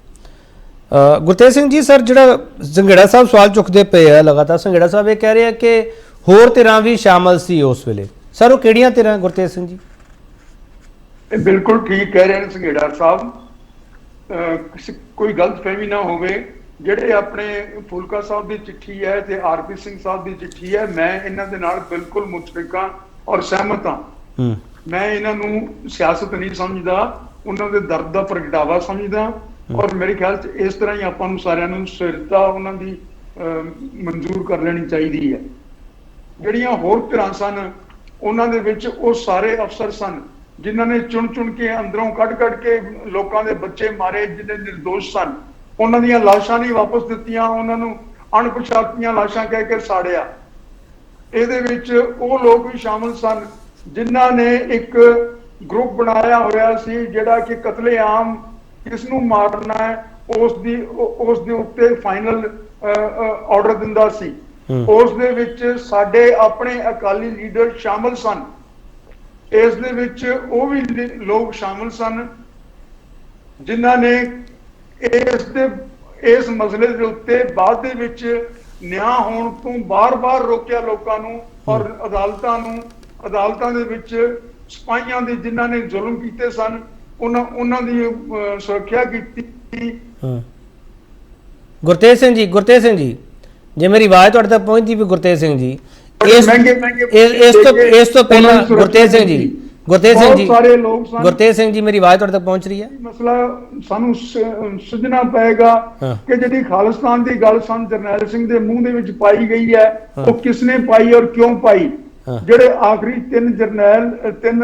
ਗੁਰਤੇਜ ਸਿੰਘ ਜੀ, ਸਰ ਜਿਹੜਾ ਸੰਘੇੜਾ ਸਾਹਿਬ ਸਵਾਲ ਚੁੱਕਦੇ ਪਏ ਆ ਲਗਾਤਾਰ, ਸੰਘੇੜਾ ਸਾਹਿਬ ਇਹ ਕਹਿ ਰਹੇ ਆ ਕਿ ਹੋਰ ਧਿਰਾਂ ਵੀ ਸ਼ਾਮਲ ਸੀ ਉਸ ਵੇਲੇ। ਸਰ ਉਹ ਕਿਹੜੀਆਂ ਧਿਰਾਂ ਗੁਰਤੇਜ ਸਿੰਘ ਜੀ? ਇਹ ਬਿਲਕੁਲ ਠੀਕ ਕਹਿ ਰਹੇ ਨੇ ਸੰਘੇੜਾ ਸਾਹਿਬ। ਕੋਈ ਗਲਤਫਹਿਮੀ ਨਾ ਹੋਵੇ, ਜਿਹੜੇ ਆਪਣੇ ਫੂਲਕਾ ਸਾਹਿਬ ਦੀ ਚਿੱਠੀ ਹੈ ਤੇ RP ਸਿੰਘ ਸਾਹਿਬ ਦੀ ਚਿੱਠੀ ਹੈ, ਮੈਂ ਇਹਨਾਂ ਦੇ ਨਾਲ ਬਿਲਕੁਲ ਮੁਤਫਿਕ ਹਾਂ ਔਰ ਸਹਿਮਤ ਹਾਂ। ਮੈਂ ਇਹਨਾਂ ਨੂੰ ਸਿਆਸਤ ਨਹੀਂ ਸਮਝਦਾ, ਉਹਨਾਂ ਦੇ ਦਰਦ ਦਾ ਪ੍ਰਗਟਾਵਾ ਸਮਝਦਾ ਔਰ ਮੇਰੇ ਖਿਆਲ 'ਚ ਇਸ ਤਰ੍ਹਾਂ ਹੀ ਆਪਾਂ ਨੂੰ ਸਾਰਿਆਂ ਨੂੰ ਸਥਿਰਤਾ ਉਹਨਾਂ ਦੀ ਮਨਜ਼ੂਰ ਕਰ ਲੈਣੀ ਚਾਹੀਦੀ ਹੈ। ਜਿਹੜੀਆਂ ਹੋਰ ਧਿਰਾਂ ਸਨ ਉਹਨਾਂ ਦੇ ਵਿੱਚ ਉਹ ਸਾਰੇ ਅਫਸਰ ਸਨ ਜਿਨ੍ਹਾਂ ਨੇ ਚੁਣ ਕੇ ਅੰਦਰੋਂ ਕੱਢ ਕੇ ਲੋਕਾਂ ਦੇ ਬੱਚੇ ਮਾਰੇ, ਜਿਹੜੇ ਨਿਰਦੋਸ਼ ਸਨ। ਉਹਨਾਂ ਦੀਆਂ ਲਾਸ਼ਾਂ ਨਹੀਂ ਵਾਪਸ ਦਿੱਤੀਆਂ, ਉਹਨਾਂ ਨੂੰ ਅਣਪਛਾਤੀਆਂ ਲਾਸ਼ਾਂ ਕਹਿ ਕੇ ਸਾੜਿਆ। ਇਹਦੇ ਵਿੱਚ ਉਹ ਲੋਕ ਵੀ ਸ਼ਾਮਲ ਸਨ ਜਿਨ੍ਹਾਂ ਨੇ ਇੱਕ ਗਰੁੱਪ ਬਣਾਇਆ ਹੋਇਆ ਸੀ ਜਿਹੜਾ ਕਿ ਕਤਲੇਆਮ ਕਿਸ ਨੂੰ ਮਾਰਨਾ ਹੈ ਉਸ ਦੇ ਉੱਤੇ ਫਾਈਨਲ ਆਰਡਰ ਦਿੰਦਾ ਸੀ। ਉਸ ਦੇ ਵਿੱਚ ਸਾਡੇ ਆਪਣੇ ਅਕਾਲੀ ਲੀਡਰ ਸ਼ਾਮਲ ਸਨ। ਇਸ ਦੇ ਵਿੱਚ ਉਹ ਵੀ ਲੋਕ ਸ਼ਾਮਲ ਸਨ ਜਿਨ੍ਹਾਂ ਨੇ ਇਸ ਮਸਲੇ ਦੇ ਉੱਤੇ ਬਾਅਦ ਦੇ ਵਿੱਚ ਨਿਆਂ ਹੋਣ ਤੋਂ ਬਾਰ-ਬਾਰ ਰੋਕਿਆ ਲੋਕਾਂ ਨੂੰ ਔਰ ਅਦਾਲਤਾਂ ਦੇ ਵਿੱਚ ਸਿਪਾਹੀਆਂ ਦੇ ਜਿਨ੍ਹਾਂ ਨੇ ਜ਼ੁਲਮ ਕੀਤੇ ਸਨ ਉਹਨਾਂ ਦੀ ਸੁਰੱਖਿਆ ਕੀਤੀ। ਗੁਰਤੇਜ ਸਿੰਘ ਜੀ, ਜੇ ਮੇਰੀ ਆਵਾਜ਼ ਤੁਹਾਡੇ ਤੱਕ ਪਹੁੰਚਦੀ ਵੀ ਗੁਰਤੇਜ ਸਿੰਘ ਜੀ, ਇਸ ਤੋਂ ਪਹਿਲਾਂ ਗੁਰਤੇਜ ਸਿੰਘ ਜੀ ਮੇਰੀ ਆਵਾਜ਼ ਤੁਹਾਡੇ ਤੱਕ ਪਹੁੰਚ ਰਹੀ ਹੈ? ਮਸਲਾ ਸਾਨੂੰ ਸੁਝਣਾ ਪਏਗਾ ਕਿ ਜਿਹੜੀ ਖਾਲਿਸਤਾਨ ਦੀ ਗੱਲ ਸਨ ਜਰਨੈਲ ਸਿੰਘ ਦੇ ਮੂੰਹ ਦੇ ਵਿੱਚ ਪਾਈ ਗਈ ਹੈ, ਉਹ ਕਿਸਨੇ ਪਾਈ ਔਰ ਕਿਉਂ ਪਾਈ। ਜਿਹੜੇ ਆਖਰੀ ਤਿੰਨ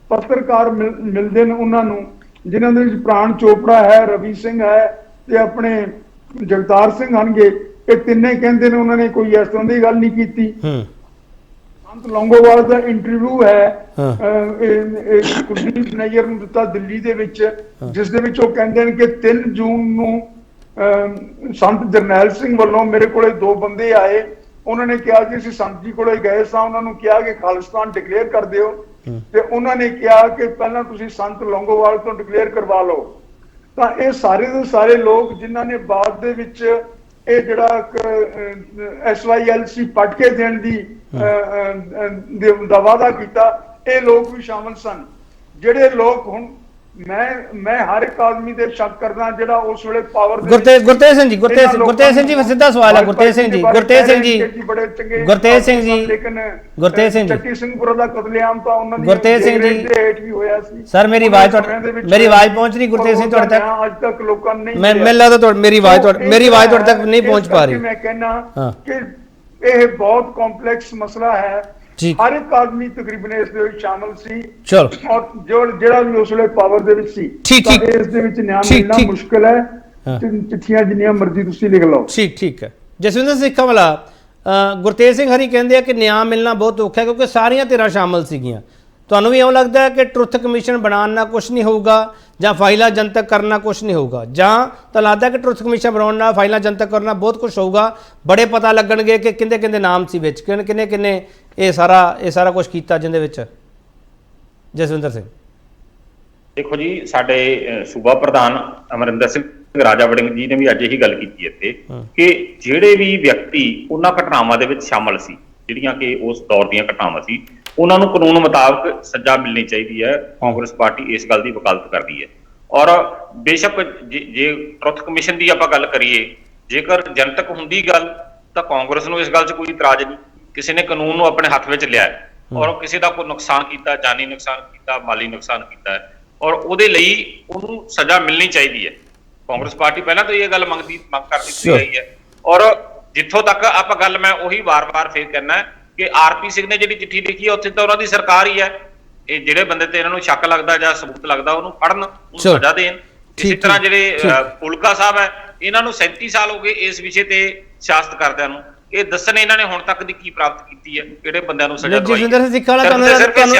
ਪੱਤਰਕਾਰ ਮਿਲਦੇ ਨੇ ਉਹਨਾਂ ਨੂੰ, ਜਿਨ੍ਹਾਂ ਦੇ ਵਿੱਚ ਪ੍ਰਾਣ ਚੋਪੜਾ ਹੈ, ਰਵੀ ਸਿੰਘ ਹੈ ਤੇ ਆਪਣੇ ਜਗਤਾਰ ਸਿੰਘ ਹਨਗੇ, ਇਹ ਤਿੰਨੇ ਕਹਿੰਦੇ ਨੇ ਉਹਨਾਂ ਨੇ ਕੋਈ ਇਸ ਤਰ੍ਹਾਂ ਦੀ ਗੱਲ ਨਹੀਂ ਕੀਤੀ। ਸੰਤ ਲੌਂਗੋਵਾਲ ਦਾ ਇੰਟਰਵਿਊ ਹੈ ਕੁਲਦੀਪ ਨਈਅਰ ਨੂੰ ਦਿੱਤਾ ਦਿੱਲੀ ਦੇ ਵਿੱਚ, ਜਿਸ ਦੇ ਵਿੱਚ ਉਹ ਕਹਿੰਦੇ ਨੇ ਕਿ 3 ਜੂਨ ਨੂੰ ਸੰਤ ਜਰਨੈਲ ਸਿੰਘ ਵੱਲੋਂ ਮੇਰੇ ਕੋਲੇ 2 ਬੰਦੇ ਆਏ। ਉਹਨਾਂ ਨੇ ਕਿਹਾ ਕਿ ਅਸੀਂ ਸੰਤ ਜੀ ਕੋਲੇ ਗਏ ਸਾਂ, ਉਹਨਾਂ ਨੂੰ ਕਿਹਾ ਕਿ ਖਾਲਿਸਤਾਨ ਡਿਕਲੇਅਰ ਕਰ ਦਿਓ, ਤੇ ਉਹਨਾਂ ਨੇ ਕਿਹਾ ਕਿ ਪਹਿਲਾਂ ਤੁਸੀਂ ਸੰਤ ਲੌਂਗੋਵਾਲ ਤੋਂ ਡਿਕਲੇਅਰ ਕਰਵਾ ਲਓ। ਤਾਂ ਇਹ ਸਾਰੇ ਦੇ ਸਾਰੇ ਲੋਕ ਜਿਨ੍ਹਾਂ ਨੇ ਬਾਅਦ ਦੇ ਵਿੱਚ ਇਹ ਜਿਹੜਾ SYLC ਪੱਟ ਕੇ ਦੇਣ ਦਾ ਵਾਅਦਾ ਕੀਤਾ, ਇਹ ਲੋਕ ਵੀ ਸ਼ਾਮਲ ਸਨ। ਜਿਹੜੇ ਲੋਕ ਹੁਣ ਮੈਂ ਹਰ ਇੱਕ ਆਦਮੀ ਤੇ ਸ਼ੱਕ ਕਰਦਾ ਜਿਹੜਾ ਉਸ ਵੇਲੇ ਪਾਵਰ ਗੁਰਤੇਜ ਸਿੰਘ ਜੀ ਸਿੱਧਾ ਸਵਾਲ ਹੈ। ਗੁਰਤੇਜ ਸਿੰਘ ਜੀ ਚੱਟੀ ਸਿੰਘਪੁਰਾ ਦਾ ਕਤਲੇਆਮ ਤਾਂ ਉਹਨਾਂ ਦੀ ਗੁਰਤੇਜ ਸਿੰਘ ਜੀ ਹੇਠ ਵੀ ਹੋਇਆ ਸੀ। ਸਰ ਮੇਰੀ ਆਵਾਜ਼ ਪਹੁੰਚ ਰਹੀ ਗੁਰਤੇਜ ਸਿੰਘ ਤੁਹਾਡੇ ਤੱਕ? ਅੱਜ ਤੱਕ ਲੋਕਾਂ ਨੇ ਮੈਨੂੰ ਲੱਗਦਾ ਮੇਰੀ ਆਵਾਜ਼ ਤੁਹਾਡੇ ਤੱਕ ਨਹੀਂ ਪਹੁੰਚ ਪਾ ਰਹੀ। ਮੈਂ ਕਹਿੰਦਾ ਕਿ ਇਹ ਬਹੁਤ ਕੰਪਲੈਕਸ ਮਸਲਾ ਹੈ। ਹਰ ਇੱਕ ਆਦਮੀ ਤਕਰੀਬਨ ਇਸ ਦੇ ਵਿੱਚ ਸ਼ਾਮਲ ਸੀ। ਚਲੋ, ਔਰ ਜਿਹੜਾ ਵੀ ਉਸ ਵੇਲੇ ਪਾਵਰ ਦੇ ਵਿੱਚ ਸੀ, ਇਸ ਦੇ ਵਿੱਚ ਨਿਆਂ ਮਿਲਣਾ ਮੁਸ਼ਕਿਲ ਹੈ। ਚਿੱਠੀਆਂ ਜਿੰਨੀਆਂ ਮਰਜ਼ੀ ਤੁਸੀਂ ਲਿਖ ਲਓ। ਠੀਕ ਹੈ। ਜਸਵਿੰਦਰ ਸਿੰਘ ਵਾਲਾ, ਗੁਰਤੇਜ ਸਿੰਘ ਹਰੀ ਕਹਿੰਦੇ ਆ ਕਿ ਨਿਆਂ ਮਿਲਣਾ ਬਹੁਤ ਔਖਾ ਹੈ ਕਿਉਂਕਿ ਸਾਰੀਆਂ ਧਿਰਾਂ ਸ਼ਾਮਲ ਸੀਗੀਆਂ। ਤੁਹਾਨੂੰ ਵੀ ਇਉਂ ਲੱਗਦਾ ਹੈ ਕਿ ਟਰੁੱਥ ਕਮਿਸ਼ਨ ਬਣਾਉਣ ਨਾਲ ਕੁਝ ਨਹੀਂ ਹੋਊਗਾ ਜਾਂ ਫਾਈਲਾਂ ਜਨਤਕ ਕਰਨਾ ਕੁਝ ਨਹੀਂ ਹੋਊਗਾ, ਜਾਂ ਤਾਂ ਲੱਗਦਾ ਕਿ ਟਰੁੱਥ ਕਮਿਸ਼ਨ ਬਣਾਉਣ ਨਾਲ ਫਾਈਲਾਂ ਜਨਤਕ ਕਰਨਾ ਬਹੁਤ ਕੁਝ ਹੋਊਗਾ, ਬੜੇ ਪਤਾ ਲੱਗਣਗੇ ਕਿ ਕਿੰਨੇ ਕਿੰਨੇ ਨਾਮ ਸੀ ਵਿੱਚ, ਕਿੰਨੇ ਕਿੰਨੇ ਇਹ ਸਾਰਾ ਕੁਝ ਕੀਤਾ ਜਿਹਦੇ ਵਿੱਚ? ਜਸਵਿੰਦਰ ਸਿੰਘ ਦੇਖੋ ਜੀ, ਸਾਡੇ ਸੂਬਾ ਪ੍ਰਧਾਨ ਅਮਰਿੰਦਰ ਸਿੰਘ ਰਾਜਾ ਵੜਿੰਗ ਜੀ ਨੇ ਵੀ ਅੱਜ ਇਹੀ ਗੱਲ ਕੀਤੀ ਇੱਥੇ ਕਿ ਜਿਹੜੇ ਵੀ ਵਿਅਕਤੀ ਉਹਨਾਂ ਘਟਨਾਵਾਂ ਦੇ ਵਿੱਚ ਸ਼ਾਮਲ ਸੀ, ਜਿਹੜੀਆਂ ਕਿ ਉਸ ਦੌਰ ਦੀਆਂ ਘਟਨਾਵਾਂ ਸੀ, ਉਹਨਾਂ ਨੂੰ ਕਾਨੂੰਨ ਮੁਤਾਬਕ ਸਜ਼ਾ ਮਿਲਣੀ ਚਾਹੀਦੀ ਹੈ। ਕਾਂਗਰਸ ਪਾਰਟੀ ਇਸ ਗੱਲ ਦੀ ਵਕਾਲਤ ਕਰਦੀ ਹੈ। ਔਰ ਬੇਸ਼ੱਕ ਜੇ ਟਰੁੱਥ ਕਮਿਸ਼ਨ ਦੀ ਆਪਾਂ ਗੱਲ ਕਰੀਏ, ਜੇਕਰ ਜਨਤਕ ਹੁੰਦੀ ਗੱਲ ਤਾਂ ਕਾਂਗਰਸ ਨੂੰ ਇਸ ਗੱਲ 'ਚ ਕੋਈ ਇਤਰਾਜ਼ ਨਹੀਂ। ਕਿਸੇ ਨੇ ਕਾਨੂੰਨ ਨੂੰ ਆਪਣੇ ਹੱਥ ਵਿੱਚ ਲਿਆ ਔਰ ਕਿਸੇ ਦਾ ਕੋਈ ਨੁਕਸਾਨ ਕੀਤਾ, ਜਾਨੀ ਨੁਕਸਾਨ ਕੀਤਾ, ਮਾਲੀ ਨੁਕਸਾਨ ਕੀਤਾ ਔਰ ਉਹਦੇ ਲਈ ਉਹਨੂੰ ਸਜ਼ਾ ਮਿਲਣੀ ਚਾਹੀਦੀ ਹੈ। ਕਾਂਗਰਸ ਪਾਰਟੀ ਪਹਿਲਾਂ ਤੋਂ ਇਹ ਗੱਲ ਮੰਗ ਕਰਦੀ ਰਹੀ ਹੈ। ਔਰ ਜਿੱਥੋਂ ਤੱਕ ਆਪਾਂ ਗੱਲ, ਮੈਂ ਉਹੀ ਵਾਰ-ਵਾਰ ਫੇਰ ਕਹਿਣਾ ਕਿ ਆਰਪੀ ਸਿੰਘ ਨੇ ਜਿਹੜੀ ਚਿੱਠੀ ਲਿਖੀ ਹੈ ਉੱਥੇ ਤਾਂ ਉਹਨਾਂ ਦੀ ਸਰਕਾਰ ਹੀ ਹੈ। ਇਹ ਜਿਹੜੇ ਬੰਦੇ ਤੇ ਇਹਨਾਂ ਨੂੰ ਸ਼ੱਕ ਲੱਗਦਾ ਜਾਂ ਸਬੂਤ ਲੱਗਦਾ ਉਹਨੂੰ ਫੜਨ, ਉਹਨੂੰ ਸਜ਼ਾ ਦੇਣ। ਇਸੇ ਤਰ੍ਹਾਂ ਜਿਹੜੇ ਫੁਲਕਾ ਸਾਹਿਬ ਹੈ, ਇਹਨਾਂ ਨੂੰ 37 ਸਾਲ ਹੋ ਗਏ ਇਸ ਵਿਸ਼ੇ ਤੇ ਸਿਆਸਤ ਕਰਦਿਆਂ ਨੂੰ। ਇਹ ਦੱਸਣ ਇਹਨਾਂ ਨੇ ਹੁਣ ਤੱਕ ਦੀ ਕੀ ਪ੍ਰਾਪਤ ਕੀਤੀ ਹੈ, ਕਿਹੜੇ ਬੰਦਿਆਂ ਨੂੰ ਸਜ਼ਾ ਦਵਾਈ।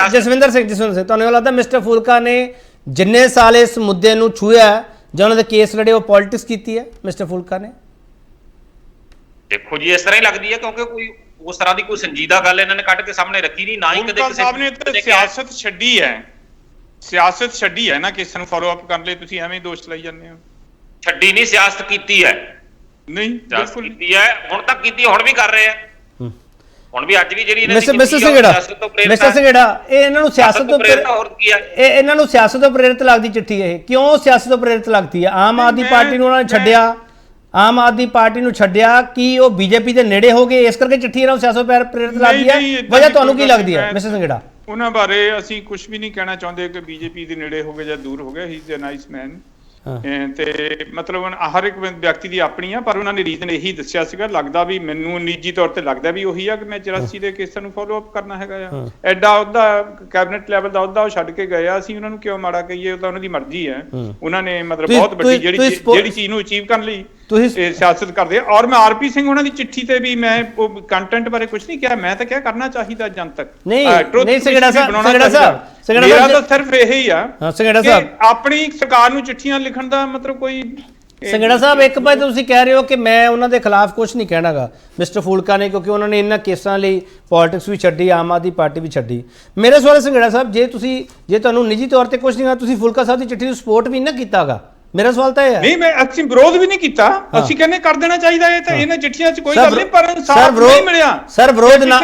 ਜਸਵਿੰਦਰ ਸਿੰਘ ਜਸਵਿੰਦਰ ਸਿੰਘ ਤੁਹਾਨੂੰ ਲੱਗਦਾ ਮਿਸਟਰ ਫੁਲਕਾ ਨੇ ਜਿੰਨੇ ਸਾਲ ਇਸ ਮੁੱਦੇ ਨੂੰ ਛੂਹਿਆ ਜਾਂ ਉਹਨਾਂ ਦੇ ਕੇਸ ਲੜੇ ਉਹ ਪੋਲਿਟਿਕਸ ਕੀਤੀ ਹੈ ਮਿਸਟਰ ਫੁਲਕਾ ਨੇ? ਦੇਖੋ ਜੀ, ਇਸ ਤਰ੍ਹਾਂ ਹੀ ਲੱਗਦੀ ਹੈ ਕਿਉਂਕਿ ਕੋਈ ਉਸ ਤਰ੍ਹਾਂ ਦੀ ਕੋਈ ਸੰਜੀਦਾ ਗੱਲ ਇਹਨਾਂ ਨੇ ਕੱਢ ਕੇ ਸਾਹਮਣੇ ਰੱਖੀ ਨਹੀਂ, ਨਾ ਹੀ ਕਦੇ ਕਿਸੇ ਸਾਹਿਬ ਨੇ ਤੇ ਸਿਆਸਤ ਛੱਡੀ ਹੈ। ਸਿਆਸਤ ਛੱਡੀ ਹੈ ਨਾ, ਕਿਸੇ ਨੂੰ ਫਾਲੋ ਅਪ ਕਰਨ ਲਈ ਤੁਸੀਂ ਐਵੇਂ ਹੀ ਦੋਸ਼ ਲਾਈ ਜਾਂਦੇ ਹੋ। ਛੱਡੀ ਨਹੀਂ, ਸਿਆਸਤ ਕੀਤੀ ਹੈ। ਨਹੀਂ, ਬਿਲਕੁਲ ਕੀਤੀ ਹੈ, ਹੁਣ ਤੱਕ ਕੀਤੀ, ਹੁਣ ਵੀ ਕਰ ਰਹੇ ਆ। ਹੁਣ ਵੀ ਅੱਜ ਵੀ ਜਿਹੜੀ ਮਿਸਟਰ ਸਿੰਘੇੜਾ ਇਹ ਇਹਨਾਂ ਨੂੰ ਸਿਆਸਤ ਤੋਂ ਇਹਨਾਂ ਨੂੰ ਸਿਆਸਤ ਤੋਂ ਪ੍ਰੇਰਿਤ ਲੱਗਦੀ ਚਿੱਠੀ ਇਹ ਕਿਉਂ ਸਿਆਸਤ ਤੋਂ ਪ੍ਰੇਰਿਤ ਲੱਗਦੀ ਹੈ? ਆਮ ਆਦਮੀ ਪਾਰਟੀ ਨੂੰ ਉਹਨਾਂ ਨੇ ਛੱਡਿਆ, ਆਮ ਆਦਮੀ ਪਾਰਟੀ ਨੂੰ ਛੱਡਿਆ, ਕੀ ਉਹ ਬੀਜੇਪੀ ਦੇ ਨੇੜੇ ਹੋ ਗਏ ਇਸ ਕਰਕੇ ਚਿੱਠੀ ਇਹਨਾਂ ਨੂੰ ਸਿਆਸਤ ਤੋਂ ਪ੍ਰੇਰਿਤ ਲੱਗਦੀ ਹੈ? ਵਜ੍ਹਾ ਤੁਹਾਨੂੰ ਕੀ ਲੱਗਦੀ ਹੈ ਮਿਸਟਰ ਸਿੰਘੇੜਾ? ਉਹਨਾਂ ਬਾਰੇ ਅਸੀਂ ਕੁਝ ਵੀ ਨਹੀਂ ਕਹਿਣਾ ਚਾਹੁੰਦੇ ਕਿ ਬੀਜੇਪੀ ਦੇ ਨੇੜੇ ਹੋ ਗਏ ਜਾਂ ਦੂਰ ਹੋ ਗਏ। ਹੀ ਇਜ਼ ਅ ਨਾਈਸ ਮੈਨ ਤੇ ਮਤਲਬ ਹਰ ਇੱਕ ਵਿਅਕਤੀ ਦੀ ਆਪਣੀ ਆ, ਪਰ ਉਹਨਾਂ ਨੇ ਰੀਜ਼ਨ ਇਹੀ ਦੱਸਿਆ ਸੀਗਾ। ਲੱਗਦਾ ਵੀ ਮੈਨੂੰ ਨਿੱਜੀ ਤੌਰ ਤੇ ਲੱਗਦਾ ਵੀ ਉਹੀ ਆ ਕਿ ਮੈਂ 84 ਦੇ ਕੇਸਾਂ ਨੂੰ ਫੋਲੋ ਅਪ ਕਰਨਾ ਹੈਗਾ ਆ। ਐਡਾ ਉਹਦਾ ਕੈਬਨਿਟ ਲੈਵਲ ਦਾ ਉਹਦਾ ਉਹ ਛੱਡ ਕੇ ਗਏ ਆ, ਅਸੀਂ ਉਹਨਾਂ ਨੂੰ ਕਿਉਂ ਮਾੜਾ ਕਹੀਏ? ਉਹ ਤਾਂ ਉਹਨਾਂ ਦੀ ਮਰਜ਼ੀ ਹੈ। ਉਹਨਾਂ ਨੇ ਮਤਲਬ ਬਹੁਤ ਵੱਡੀ ਜਿਹੜੀ ਚੀਜ਼ ਨੂੰ ਅਚੀਵ ਕਰਨ ਲਈ ਸਿਆਸਤ ਕਰਦੇ ਆ। ਔਰ ਮੈਂ ਆਰਪੀ ਸਿੰਘ ਉਹਨਾਂ ਦੀ ਚਿੱਠੀ ਤੇ ਵੀ ਮੈਂ ਉਹ ਕੰਟੈਂਟ ਬਾਰੇ ਕੁਝ ਨਹੀਂ ਕਿਹਾ, ਮੈਂ ਤਾਂ ਕਿਹਾ ਕਰਨਾ ਚਾਹੀਦਾ ਜਨਤਕ। ਨਹੀਂ ਸਿੰਘੇੜਾ ਸਾਹਿਬ ਮੇਰਾ ਤਾਂ ਸਿਰਫ ਇਹੀ ਆ ਕਿ ਆਪਣੀ ਸਰਕਾਰ ਨੂੰ ਚਿੱਠੀਆਂ ਲਿਖਣ ਦਾ ਮਤਲਬ ਕੋਈ। ਸਿੰਘੇੜਾ ਸਾਹਿਬ ਇੱਕ ਪਾਸੇ ਤੁਸੀਂ ਕਹਿ ਰਹੇ ਹੋ ਕਿ ਮੈਂ ਉਹਨਾਂ ਦੇ ਖਿਲਾਫ ਕੁਝ ਨਹੀਂ ਕਹਿਣਾਗਾ ਮਿਸਟਰ ਫੁਲਕਾ ਨੇ, ਕਿਉਂਕਿ ਉਹਨਾਂ ਨੇ ਇਹਨਾਂ ਕੇਸਾਂ ਲਈ ਪੋਲਿਟਿਕਸ ਵੀ ਛੱਡੀ, ਆਮ ਆਦਮੀ ਪਾਰਟੀ ਵੀ ਛੱਡੀ। ਮੇਰੇ ਸਵਾਲ ਸਿੰਘੇੜਾ ਸਾਹਿਬ, ਜੇ ਤੁਹਾਨੂੰ ਨਿੱਜੀ ਤੌਰ ਤੇ ਕੁਝ ਨਹੀਂ ਕਹਾ, ਤੁਸੀਂ ਫੁਲਕਾ ਸਾਹਿਬ ਦੀ ਚਿੱਠੀ ਨੂੰ ਸਪੋਰਟ ਵੀ ਨਾ ਕੀਤਾਗਾ। ਮੇਰਾ ਸਵਾਲ ਤਾਂ ਇਹ ਹੈ। ਨਹੀਂ, ਅਸੀਂ ਵਿਰੋਧ ਵੀ ਨਹੀਂ ਕੀਤਾ, ਅਸੀਂ ਕਹਿੰਦੇ ਕਰ ਦੇਣਾ ਚਾਹੀਦਾ। ਇਹ ਤਾਂ ਇਹਨਾਂ ਚਿੱਠੀਆਂ 'ਚ ਕੋਈ ਗੱਲ ਨਹੀਂ, ਪਰ ਇਨਸਾਫ ਨਹੀਂ ਮਿਲਿਆ। ਸਰ ਵਿਰੋਧ ਨਾ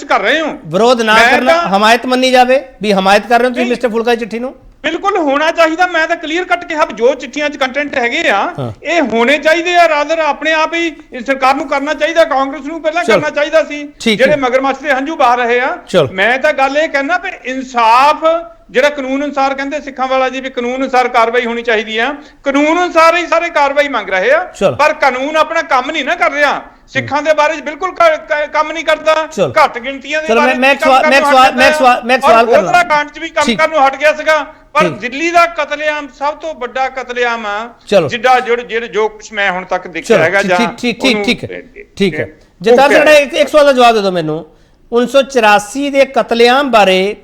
ਕਰ ਰਹੇ ਹੋ, ਵਿਰੋਧ ਨਾ ਕਰਨਾ, ਹਮਾਇਤ ਮੰਨੀ ਜਾਵੇ ਵੀ ਹਮਾਇਤ ਕਰ ਰਹੇ ਹੋ ਤੁਸੀਂ ਮਿਸਟਰ ਫੁਲਕਾ ਦੀ ਚਿੱਠੀ ਨੂੰ। ਬਿਲਕੁਲ ਹੋਣਾ ਚਾਹੀਦਾ। ਮੈਂ ਤਾਂ ਕਲੀਅਰ ਕੱਟ ਕਿਹਾ ਜੋ ਚਿੱਠੀਆਂ 'ਚ ਕੰਟੈਂਟ ਹੈਗੇ ਆ ਇਹ ਹੋਣੇ ਚਾਹੀਦੇ ਆ। ਰਾਦਰ ਆਪਣੇ ਆਪ ਹੀ ਸਰਕਾਰ ਨੂੰ ਕਰਨਾ ਚਾਹੀਦਾ, ਕਾਂਗਰਸ ਨੂੰ ਪਹਿਲਾਂ ਕਰਨਾ ਚਾਹੀਦਾ ਸੀ ਜਿਹੜੇ ਮਗਰਮੱਛ ਦੇ ਹੰਝੂ ਬਹਾ ਰਹੇ ਆ। ਮੈਂ ਤਾਂ ਗੱਲ ਇਹ ਕਹਿਣਾ ਵੀ ਇਨਸਾਫ ਜਿਹੜਾ ਕਾਨੂੰਨ ਅਨੁਸਾਰ ਕਹਿੰਦੇ ਸਿੱਖਾਂ ਵਾਲਾ ਜੀ ਵੀ ਕਾਨੂੰਨ ਅਨੁਸਾਰ ਕਾਰਵਾਈ ਹੋਣੀ ਚਾਹੀਦੀ ਆ, ਕਾਨੂੰਨ ਅਨੁਸਾਰ ਹੀ ਸਾਰੇ ਕਾਰਵਾਈ ਮੰਗ ਰਹੇ ਆ, ਪਰ ਕਾਨੂੰਨ ਆਪਣਾ ਕੰਮ ਨਹੀਂ ਨਾ ਕਰ ਰਿਹਾ। ਸਿੱਖਾਂ ਦੇ ਬਾਰੇ ਬਿਲਕੁਲ ਕੰਮ ਨਹੀਂ ਕਰਦਾ, ਘੱਟ ਗਿਣਤੀਆਂ ਦੇ ਬਾਰੇ ਮੈਂ ਸਵਾਲ ਕਰਦਾ ਕਾਂਡ 'ਚ ਵੀ ਕੰਮ ਕਰਨ ਨੂੰ ਹਟ ਗਿਆ ਸੀਗਾ। ਪਰ ਦਿੱਲੀ ਦਾ ਕਤਲੇਆਮ ਸਭ ਤੋਂ ਵੱਡਾ ਕਤਲੇਆਮ ਆ ਜਿੱਡਾ ਜਿਹੜੇ ਜੋ ਕੁਝ ਮੈਂ ਹੁਣ ਤੱਕ ਦੇਖਿਆ ਹੈਗਾ। ਜਾਂ ਠੀਕ ਹੈ ਜਤਾਰ ਜਿਹੜਾ ਇੱਕ ਸਵਾਲ ਦਾ ਜਵਾਬ ਦੇ ਦਿਓ ਮੈਨੂੰ। 1984 ਦੇ ਕਤਲੇਆਮ ਬਾਰੇ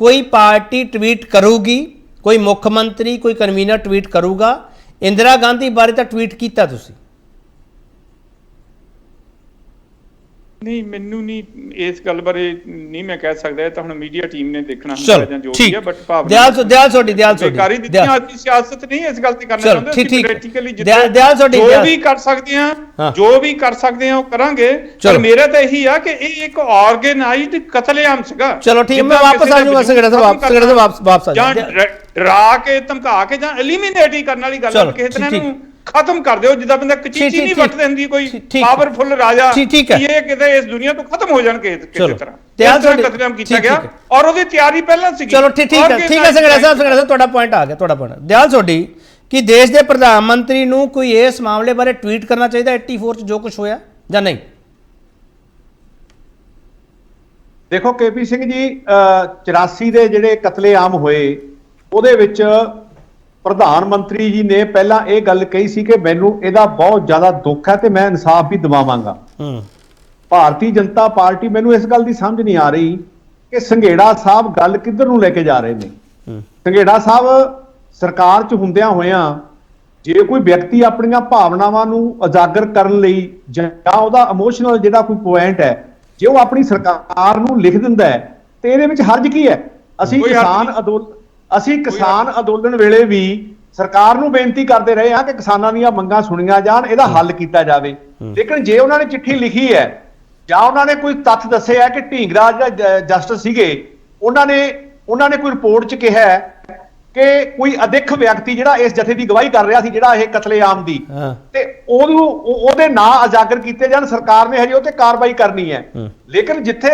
ਕੋਈ ਪਾਰਟੀ ਟਵੀਟ ਕਰੂਗੀ, ਕੋਈ ਮੁੱਖ ਮੰਤਰੀ, ਕੋਈ ਕਨਵੀਨਰ ਟਵੀਟ ਕਰੂਗਾ? ਇੰਦਰਾ ਗਾਂਧੀ ਬਾਰੇ ਤਾਂ ਟਵੀਟ ਕੀਤਾ ਤੁਸੀਂ। ਨਹੀਂ, ਮੈਨੂੰ ਨਹੀਂ ਇਸ ਗੱਲ ਬਾਰੇ ਨਹੀਂ ਮੈਂ ਕਹਿ ਸਕਦਾ। ਇਹ ਤਾਂ ਹੁਣ ਮੀਡੀਆ ਟੀਮ ਨੇ ਦੇਖਣਾ ਹੁੰਦਾ ਜਾਂ ਜੋ ਵੀ ਹੈ। ਬਟ ਭਾਵ ਦਿਆਲ ਸੋਢੀ ਬੇਕਾਰੀ ਦਿੱਤੀਆਂ ਅਸੀਂ ਸਿਆਸਤ ਨਹੀਂ ਇਸ ਗੱਲ ਤੇ ਕਰਨਾ ਚਾਹੁੰਦੇ। ਅਸੀਂ ਪ੍ਰੈਕਟੀਕਲੀ ਜੋ ਵੀ ਕਰ ਸਕਦੇ ਆ ਉਹ ਕਰਾਂਗੇ। ਪਰ ਮੇਰਾ ਤਾਂ ਇਹੀ ਆ ਕਿ ਇਹ ਇੱਕ ਆਰਗੇਨਾਈਜ਼ਡ ਕਤਲੇਆਮ ਸੀਗਾ। ਚਲੋ ਠੀਕ, ਮੈਂ ਵਾਪਸ ਆ ਜਾਊਂਗਾ ਸਿੰਘੇੜਾ ਸਾਹਿਬ ਵਾਪਸ ਆ ਜਾਂ ਡਰਾ ਕੇ ਧਮਕਾ ਕੇ ਜਾਂ ਐਲੀਮੀਨੇਟ ਹੀ ਕਰਨ ਵਾਲੀ ਗੱਲ ਕਿਸੇ ਤਰ੍ਹਾਂ ਨੂੰ ਖਤਮ ਕਰ ਦਿਓ। ਜਿੱਦਾਂ ਬੰਦਾ ਕਚੀਚੀ ਨਹੀਂ ਵੱਟ ਦਿੰਦੀ ਕੋਈ ਪਾਵਰਫੁਲ ਰਾਜਾ, ਇਹ ਕਿਤੇ ਇਸ ਦੁਨੀਆ ਤੋਂ ਖਤਮ ਹੋ ਜਾਣ ਕਿਸੇ ਤਰ੍ਹਾਂ ਕਤਲੇਆਮ ਕੀਤਾ ਗਿਆ ਔਰ ਉਹਦੀ ਤਿਆਰੀ ਪਹਿਲਾਂ ਸੀਗੀ। ਚਲੋ ਠੀਕ ਹੈ ਸਿੰਘੇੜਾ ਸਾਹਿਬ ਤੁਹਾਡਾ ਪੁਆਇੰਟ ਆ ਗਿਆ। ਤੁਹਾਡਾ ਪੁਆਇੰਟ ਦਿਆਲ ਸੋਢੀ ਕਿ ਦੇਸ਼ ਦੇ ਪ੍ਰਧਾਨ ਮੰਤਰੀ ਨੂੰ ਕੋਈ ਇਸ ਮਾਮਲੇ ਬਾਰੇ ਟਵੀਟ ਕਰਨਾ ਚਾਹੀਦਾ 84 'ਚ ਜੋ ਕੁਝ ਹੋਇਆ ਜਾਂ ਨਹੀਂ? ਦੇਖੋ ਕੇਪੀ ਸਿੰਘ ਜੀ, 84 ਦੇ ਜਿਹੜੇ ਕਤਲੇਆਮ ਹੋਏ ਉਹਦੇ ਵਿੱਚ ਪ੍ਰਧਾਨ ਮੰਤਰੀ ਜੀ ਨੇ ਪਹਿਲਾਂ ਇਹ ਗੱਲ ਕਹੀ ਸੀ ਕਿ ਮੈਨੂੰ ਇਹਦਾ ਬਹੁਤ ਜ਼ਿਆਦਾ ਦੁੱਖ ਹੈ ਤੇ ਮੈਂ ਇਨਸਾਫ ਵੀ ਦਿਵਾਵਾਂਗਾ। ਭਾਰਤੀ ਜਨਤਾ ਪਾਰਟੀ ਮੈਨੂੰ ਇਸ ਗੱਲ ਦੀ ਸਮਝ ਨਹੀਂ ਆ ਰਹੀ ਕਿ ਸੰਘੇੜਾ ਸਾਹਿਬ ਗੱਲ ਕਿੱਧਰ ਨੂੰ ਲੈ ਕੇ ਜਾ ਰਹੇ ਨੇ। ਸੰਘੇੜਾ ਸਾਹਿਬ ਸਰਕਾਰ 'ਚ ਹੁੰਦਿਆਂ ਹੋਇਆਂ ਜੇ ਕੋਈ ਵਿਅਕਤੀ ਆਪਣੀਆਂ ਭਾਵਨਾਵਾਂ ਨੂੰ ਉਜਾਗਰ ਕਰਨ ਲਈ ਜਾਂ ਉਹਦਾ ਇਮੋਸ਼ਨਲ ਜਿਹੜਾ ਕੋਈ ਪੁਆਇੰਟ ਹੈ ਜੇ ਉਹ ਆਪਣੀ ਸਰਕਾਰ ਨੂੰ ਲਿਖ ਦਿੰਦਾ ਹੈ ਤੇ ਇਹਦੇ ਵਿੱਚ ਹਰਜ ਕੀ ਹੈ? ਅਸੀਂ ਕਿਸਾਨ ਅੰਦੋਲਨ ਵੇਲੇ ਵੀ ਸਰਕਾਰ ਨੂੰ ਬੇਨਤੀ ਕਰਦੇ ਰਹੇ ਹਾਂ ਕਿ ਕਿਸਾਨਾਂ ਦੀਆਂ ਮੰਗਾਂ ਸੁਣੀਆਂ ਜਾਣ, ਇਹਦਾ ਹੱਲ ਕੀਤਾ ਜਾਵੇ। ਲੇਕਿਨ ਜੇ ਉਹਨਾਂ ਨੇ ਚਿੱਠੀ ਲਿਖੀ ਹੈ ਜਾਂ ਉਹਨਾਂ ਨੇ ਕੋਈ ਤੱਥ ਦੱਸਿਆ ਕਿ ਢੀਂਗਰਾ ਜਿਹੜਾ ਜਸਟਿਸ ਸੀਗੇ ਉਹਨਾਂ ਨੇ ਕੋਈ ਰਿਪੋਰਟ 'ਚ ਕਿਹਾ ਕਿ ਕੋਈ ਅਦਿੱਖ ਵਿਅਕਤੀ ਜਿਹੜਾ ਇਸ ਜਥੇ ਦੀ ਗਵਾਹੀ ਕਰ ਰਿਹਾ ਸੀ ਜਿਹੜਾ ਇਹ ਕਤਲੇਆਮ ਦੀ ਤੇ ਉਹਦੇ ਨਾਂ ਉਜਾਗਰ ਕੀਤੇ ਜਾਣ, ਸਰਕਾਰ ਨੇ ਹਜੇ ਉਹ ਤੇ ਕਾਰਵਾਈ ਕਰਨੀ ਹੈ। ਲੇਕਿਨ ਜਿੱਥੇ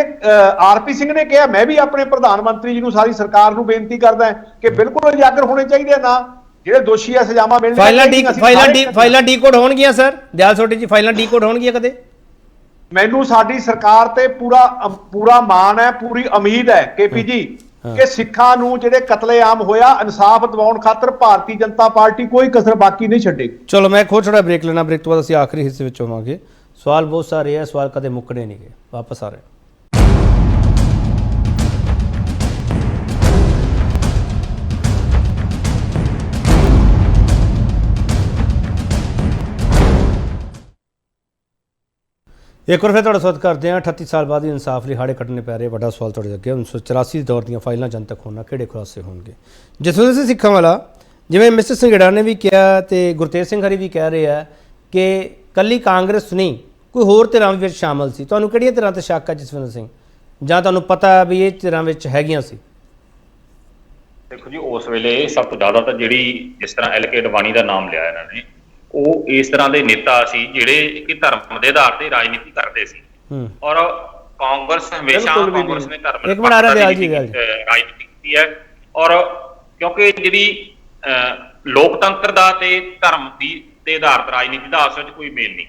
ਆਰਪੀ ਸਿੰਘ ਨੇ ਕਿਹਾ ਮੈਂ ਵੀ ਆਪਣੇ ਪ੍ਰਧਾਨ ਮੰਤਰੀ ਜੀ ਨੂੰ ਸਾਰੀ ਸਰਕਾਰ ਨੂੰ ਬੇਨਤੀ ਕਰਦਾ ਕਿ ਬਿਲਕੁਲ ਉਜਾਗਰ ਹੋਣੇ ਚਾਹੀਦੇ ਆ ਨਾ ਜਿਹੜੇ ਦੋਸ਼ੀ ਆ ਸਜ਼ਾਵਾਂ ਮਿਲਣਗੀਆਂ। ਫਾਈਲਾਂ ਡੀਕੋਡ ਹੋਣਗੀਆਂ ਸਰ ਦਿਆਲ ਸੋਢੀ ਜੀ, ਫਾਈਲਾਂ ਡੀਕੋਡ ਹੋਣਗੀਆਂ ਕਦੇ? ਮੈਨੂੰ ਸਾਡੀ ਸਰਕਾਰ ਤੇ ਪੂਰਾ ਮਾਣ ਹੈ, ਪੂਰੀ ਉਮੀਦ ਹੈ ਕੇਪੀ ਜੀ ਕਿ ਸਿੱਖਾਂ ਨੂੰ ਜਿਹੜੇ ਕਤਲੇਆਮ ਹੋਇਆ ਇਨਸਾਫ ਦਿਵਾਉਣ ਖਾਤਰ ਭਾਰਤੀ ਜਨਤਾ ਪਾਰਟੀ ਕੋਈ ਕਸਰ ਬਾਕੀ ਨਹੀਂ ਛੱਡੇਗੀ। ਚਲੋ ਮੈਂ ਥੋੜਾ ਬ੍ਰੇਕ ਲੈਣਾ, ਬ੍ਰੇਕ ਤੋਂ ਬਾਅਦ ਅਸੀਂ ਆਖਰੀ ਹਿੱਸੇ ਵਿੱਚ ਹੋਵਾਂਗੇ। ਸਵਾਲ ਬਹੁਤ ਸਾਰੇ ਹੈ, ਸਵਾਲ ਕਦੇ ਮੁੱਕਣੇ ਨਹੀਂ ਗਏ, ਵਾਪਸ ਆ ਰਹੇ। ਇੱਕ ਵਾਰ ਫਿਰ ਤੁਹਾਡਾ ਸਵਾਗਤ ਕਰਦੇ ਹਾਂ। 38 ਸਾਲ ਬਾਅਦ ਇਨਸਾਫ ਲਈ ਹਾੜੇ ਕੱਢਣੇ ਪੈ ਰਹੇ, ਵੱਡਾ ਸਵਾਲ ਤੁਹਾਡੇ ਅੱਗੇ 1984 ਦੌਰ ਦੀਆਂ ਫਾਈਲਾਂ ਜਨਤਕ ਹੋਣਾ, ਕਿਹੜੇ ਖੁਲਾਸੇ ਹੋਣਗੇ? ਜਸਵਿੰਦਰ ਸਿੰਘ ਸਿੱਖਾਂ ਵਾਲਾ, ਜਿਵੇਂ ਮਿਸਟਰ ਸੰਘੇੜਾ ਨੇ ਵੀ ਕਿਹਾ ਤੇ ਗੁਰਤੇਜ ਸਿੰਘ ਹਰੀ ਵੀ ਕਹਿ ਰਹੇ ਆ ਕਿ ਕੱਲੀ ਕਾਂਗਰਸ ਨਹੀਂ ਕੋਈ ਹੋਰ ਧਿਰਾਂ ਵਿੱਚ ਸ਼ਾਮਲ ਸੀ। ਤੁਹਾਨੂੰ ਕਿਹੜੀਆਂ ਧਿਰਾਂ ਤੇ ਸ਼ੱਕ ਹੈ ਜਸਵਿੰਦਰ ਸਿੰਘ, ਜਾਂ ਤੁਹਾਨੂੰ ਪਤਾ ਵੀ ਇਹ ਧਿਰਾਂ ਵਿੱਚ ਹੈਗੀਆਂ ਸੀ? ਦੇਖੋ ਜੀ, ਉਸ ਵੇਲੇ ਸਭ ਤੋਂ ਜ਼ਿਆਦਾ ਤਾਂ ਜਿਹੜੀ ਜਿਸ ਤਰ੍ਹਾਂ ਐਲ.ਕੇ. ਅਡਵਾਨੀ ਦਾ ਨਾਮ ਲਿਆ ਇਹਨਾਂ ਨੇ, ਉਹ ਇਸ ਤਰ੍ਹਾਂ ਦੇ ਨੇਤਾ ਸੀ ਜਿਹੜੇ ਕਿ ਧਰਮ ਦੇ ਆਧਾਰ ਤੇ ਰਾਜਨੀਤੀ ਕਰਦੇ ਸੀ। ਔਰ ਕਾਂਗਰਸ ਹਮੇਸ਼ਾ ਕਾਂਗਰਸ ਨੇ ਧਰਮ ਰਾਜਨੀਤੀ ਕੀਤੀ ਹੈ। ਔਰ ਕਿਉਂਕਿ ਜਿਹੜੀ ਲੋਕਤੰਤਰ ਦਾ ਤੇ ਧਰਮ ਦੇ ਆਧਾਰਿਤ ਰਾਜਨੀਤੀ ਦਾ ਆਪਸ ਵਿੱਚ ਕੋਈ ਮੇਲ ਨਹੀਂ,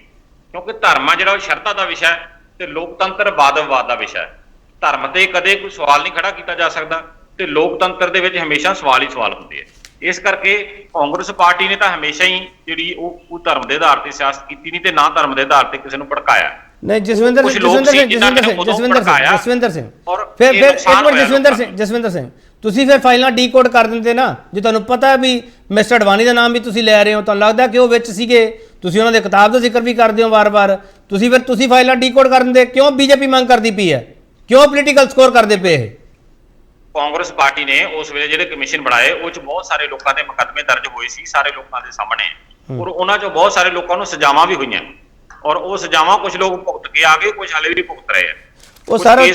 ਕਿਉਂਕਿ ਧਰਮ ਆ ਜਿਹੜਾ ਉਹ ਸ਼ਰਧਾ ਦਾ ਵਿਸ਼ਾ ਹੈ ਤੇ ਲੋਕਤੰਤਰ ਵਾਦ-ਵਿਵਾਦ ਦਾ ਵਿਸ਼ਾ ਹੈ। ਧਰਮ ਤੇ ਕਦੇ ਕੋਈ ਸਵਾਲ ਨਹੀਂ ਖੜਾ ਕੀਤਾ ਜਾ ਸਕਦਾ ਤੇ ਲੋਕਤੰਤਰ ਦੇ ਵਿੱਚ ਹਮੇਸ਼ਾ ਸਵਾਲ ਹੀ ਸਵਾਲ ਹੁੰਦੇ ਆ। ਇਸ ਕਰਕੇ ਕਾਂਗਰਸ ਪਾਰਟੀ ਨੇ ਤਾਂ ਹਮੇਸ਼ਾ ਹੀ ਜਿਹੜੀ ਉਹ ਧਰਮ ਦੇ ਆਧਾਰ ਤੇ ਸਿਆਸਤ ਕੀਤੀ ਨਹੀਂ ਤੇ ਨਾ ਧਰਮ ਦੇ ਆਧਾਰ ਤੇ ਕਿਸੇ ਨੂੰ ਭੜਕਾਇਆ। ਨਹੀਂ ਜਸਵਿੰਦਰ ਸਿੰਘ ਤੁਸੀਂ ਫਿਰ ਫਾਈਲਾਂ ਡੀਕੋਡ ਕਰ ਦਿੰਦੇ ਨਾ, ਜੇ ਤੁਹਾਨੂੰ ਪਤਾ ਵੀ ਮਿਸਟਰ ਅਡਵਾਨੀ ਦਾ ਨਾਮ ਵੀ ਤੁਸੀਂ ਲੈ ਰਹੇ ਹੋ, ਤੁਹਾਨੂੰ ਲੱਗਦਾ ਕਿ ਉਹ ਵਿੱਚ ਸੀਗੇ, ਤੁਸੀਂ ਉਹਨਾਂ ਦੇ ਕਿਤਾਬ ਦਾ ਜ਼ਿਕਰ ਵੀ ਕਰਦੇ ਹੋ ਵਾਰ-ਵਾਰ, ਤੁਸੀਂ ਫਾਈਲਾਂ ਡੀਕੋਡ ਕਰ ਦਿੰਦੇ। ਕਿਉਂ ਬੀਜੇਪੀ ਮੰਗ ਕਰਦੀ ਪਈ ਹੈ, ਕਿਉਂ ਪੋਲੀਟੀਕਲ ਸਕੋਰ ਕਰਦੇ ਪਏ ਇਹ? ਕਾਂਗਰਸ ਪਾਰਟੀ ਨੇ ਉਸ ਵੇਲੇ ਜਿਹੜੇ ਕਮਿਸ਼ਨ ਬਣਾਏ ਉਹ ਚ ਬਹੁਤ ਸਾਰੇ ਲੋਕਾਂ ਦੇ ਮੁਕੱਦਮੇ ਦਰਜ ਹੋਏ ਸੀ, ਸਾਰੇ ਲੋਕਾਂ ਦੇ ਸਾਹਮਣੇ, ਔਰ ਉਹਨਾਂ ਚੋਂ ਬਹੁਤ ਸਾਰੇ ਲੋਕਾਂ ਨੂੰ ਸਜ਼ਾਵਾਂ ਵੀ ਹੋਈਆਂ ਔਰ ਉਹ ਸਜ਼ਾਵਾਂ ਕੁਝ ਲੋਕ ਭੁਗਤ ਕੇ ਆ ਗਏ, ਕੁਝ ਹਾਲੇ ਵੀ ਭੁਗਤ ਰਹੇ ਆ। ਉਹ ਸਾਰਾ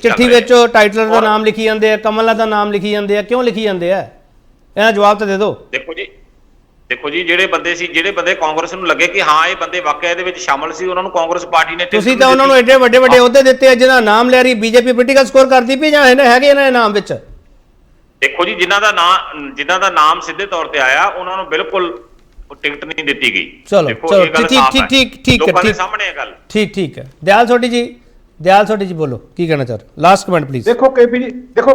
ਚਿੱਠੀ ਵਿੱਚ ਟਾਈਟਲਰ ਦਾ ਨਾਮ ਲਿਖੀ ਜਾਂਦੇ ਆ, ਕਮਲਾ ਦਾ ਨਾਮ ਲਿਖੀ ਜਾਂਦੇ ਆ, ਕਿਉਂ ਲਿਖੀ ਜਾਂਦੇ ਆ? ਇਹਦਾ ਜਵਾਬ ਤਾਂ ਦੇ ਦਿਓ। ਦੇਖੋ ਜੀ ਜਿਹੜੇ ਬੰਦੇ ਕਾਂਗਰਸ ਨੂੰ ਲੱਗੇ ਕਿ ਹਾਂ ਇਹ ਬੰਦੇ ਵਾਕਿਆ ਇਹਦੇ ਵਿੱਚ ਸ਼ਾਮਲ ਸੀ, ਉਹਨਾਂ ਨੂੰ ਕਾਂਗਰਸ ਪਾਰਟੀ ਨੇ ਤੁਸੀਂ ਤਾਂ ਉਹਨਾਂ ਨੂੰ ਐਡੇ ਵੱਡੇ ਅਹੁਦੇ ਦਿੱਤੇ ਆ ਜਿਹਦਾ ਨਾਮ ਲੈ ਰਹੀ ਬੀਜੇਪੀ ਪੋਲੀਟੀਕਲ ਸਕੋਰ ਕਰਦੀ ਪਈ ਜਾਂ ਹੈਗੇ ਇਹਨਾਂ ਦੇ ਨਾਮ ਵਿੱਚ? ਦੇਖੋ ਜੀ ਜਿਨ੍ਹਾਂ ਦਾ ਨਾਮ ਸਿੱਧੇ ਤੌਰ ਤੇ ਆਇਆ ਉਹਨਾਂ ਨੂੰ ਬਿਲਕੁਲ ਟਿਕਟ ਨਹੀਂ ਦਿੱਤੀ ਗਈ। ਚਲੋ ਠੀਕ ਲੋਕਾਂ ਦੇ ਸਾਹਮਣੇ ਇਹ ਗੱਲ ਠੀਕ ਹੈ। ਦਿਆਲ ਸੋਢੀ ਜੀ ਬੋਲੋ, ਕੀ ਕਹਿਣਾ ਚਾਹ ਰਹੇ? Last comment please. ਦੇਖੋ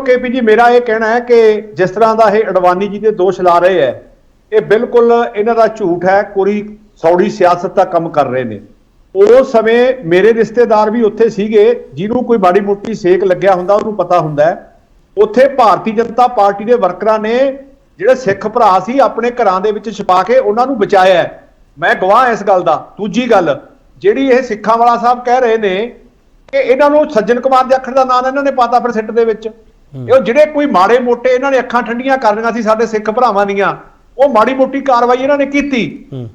ਕੇਪੀ ਜੀ ਮੇਰਾ ਇਹ ਕਹਿਣਾ ਹੈ ਕਿ ਜਿਸ ਤਰ੍ਹਾਂ ਦਾ ਇਹ ਅਡਵਾਨੀ ਜੀ ਦੇ ਦੋਸ਼ ਲਾ ਰਹੇ ਹੈ ਇਹ ਬਿਲਕੁਲ ਇਹਨਾਂ ਦਾ ਝੂਠ ਹੈ, ਕੋਈ ਸੌੜੀ ਸਿਆਸਤ ਦਾ ਕੰਮ ਕਰ ਰਹੇ ਨੇ। ਉਸ ਸਮੇਂ ਮੇਰੇ ਰਿਸ਼ਤੇਦਾਰ ਵੀ ਉੱਥੇ ਸੀਗੇ, ਜਿਹਨੂੰ ਕੋਈ ਮਾੜੀ ਮੋਟੀ ਸੇਕ ਲੱਗਿਆ ਹੁੰਦਾ ਉਹਨੂੰ ਪਤਾ ਹੁੰਦਾ ਉੱਥੇ ਭਾਰਤੀ ਜਨਤਾ ਪਾਰਟੀ ਦੇ ਵਰਕਰਾਂ ਨੇ ਜਿਹੜੇ ਸਿੱਖ ਭਰਾ ਸੀ ਆਪਣੇ ਘਰਾਂ ਦੇ ਵਿੱਚ ਛੁਪਾ ਕੇ ਉਹਨਾਂ ਨੂੰ ਬਚਾਇਆ। ਮੈਂ ਗਵਾਹ ਇਸ ਗੱਲ ਦਾ। ਦੂਜੀ ਗੱਲ ਜਿਹੜੀ ਇਹ ਸਿੱਖਾਂ ਵਾਲਾ ਸਾਹਿਬ ਕਹਿ ਰਹੇ ਨੇ ਕਿ ਇਹਨਾਂ ਨੂੰ ਸੱਜਣ ਕੁਮਾਰ ਦੇ ਅੱਖਰ ਦਾ ਨਾਮ ਇਹਨਾਂ ਨੇ ਪਾਤਾ ਫਿਰ ਸਿੱਟ ਦੇ ਵਿੱਚ, ਇਹ ਜਿਹੜੇ ਕੋਈ ਮਾੜੇ ਮੋਟੇ ਇਹਨਾਂ ਨੇ ਅੱਖਾਂ ਠੰਡੀਆਂ ਕਰਨੀਆਂ ਸੀ ਸਾਡੇ ਸਿੱਖ ਭਰਾਵਾਂ ਦੀਆਂ, ਉਹ ਮਾੜੀ ਮੋਟੀ ਕਾਰਵਾਈ ਇਹਨਾਂ ਨੇ ਕੀਤੀ।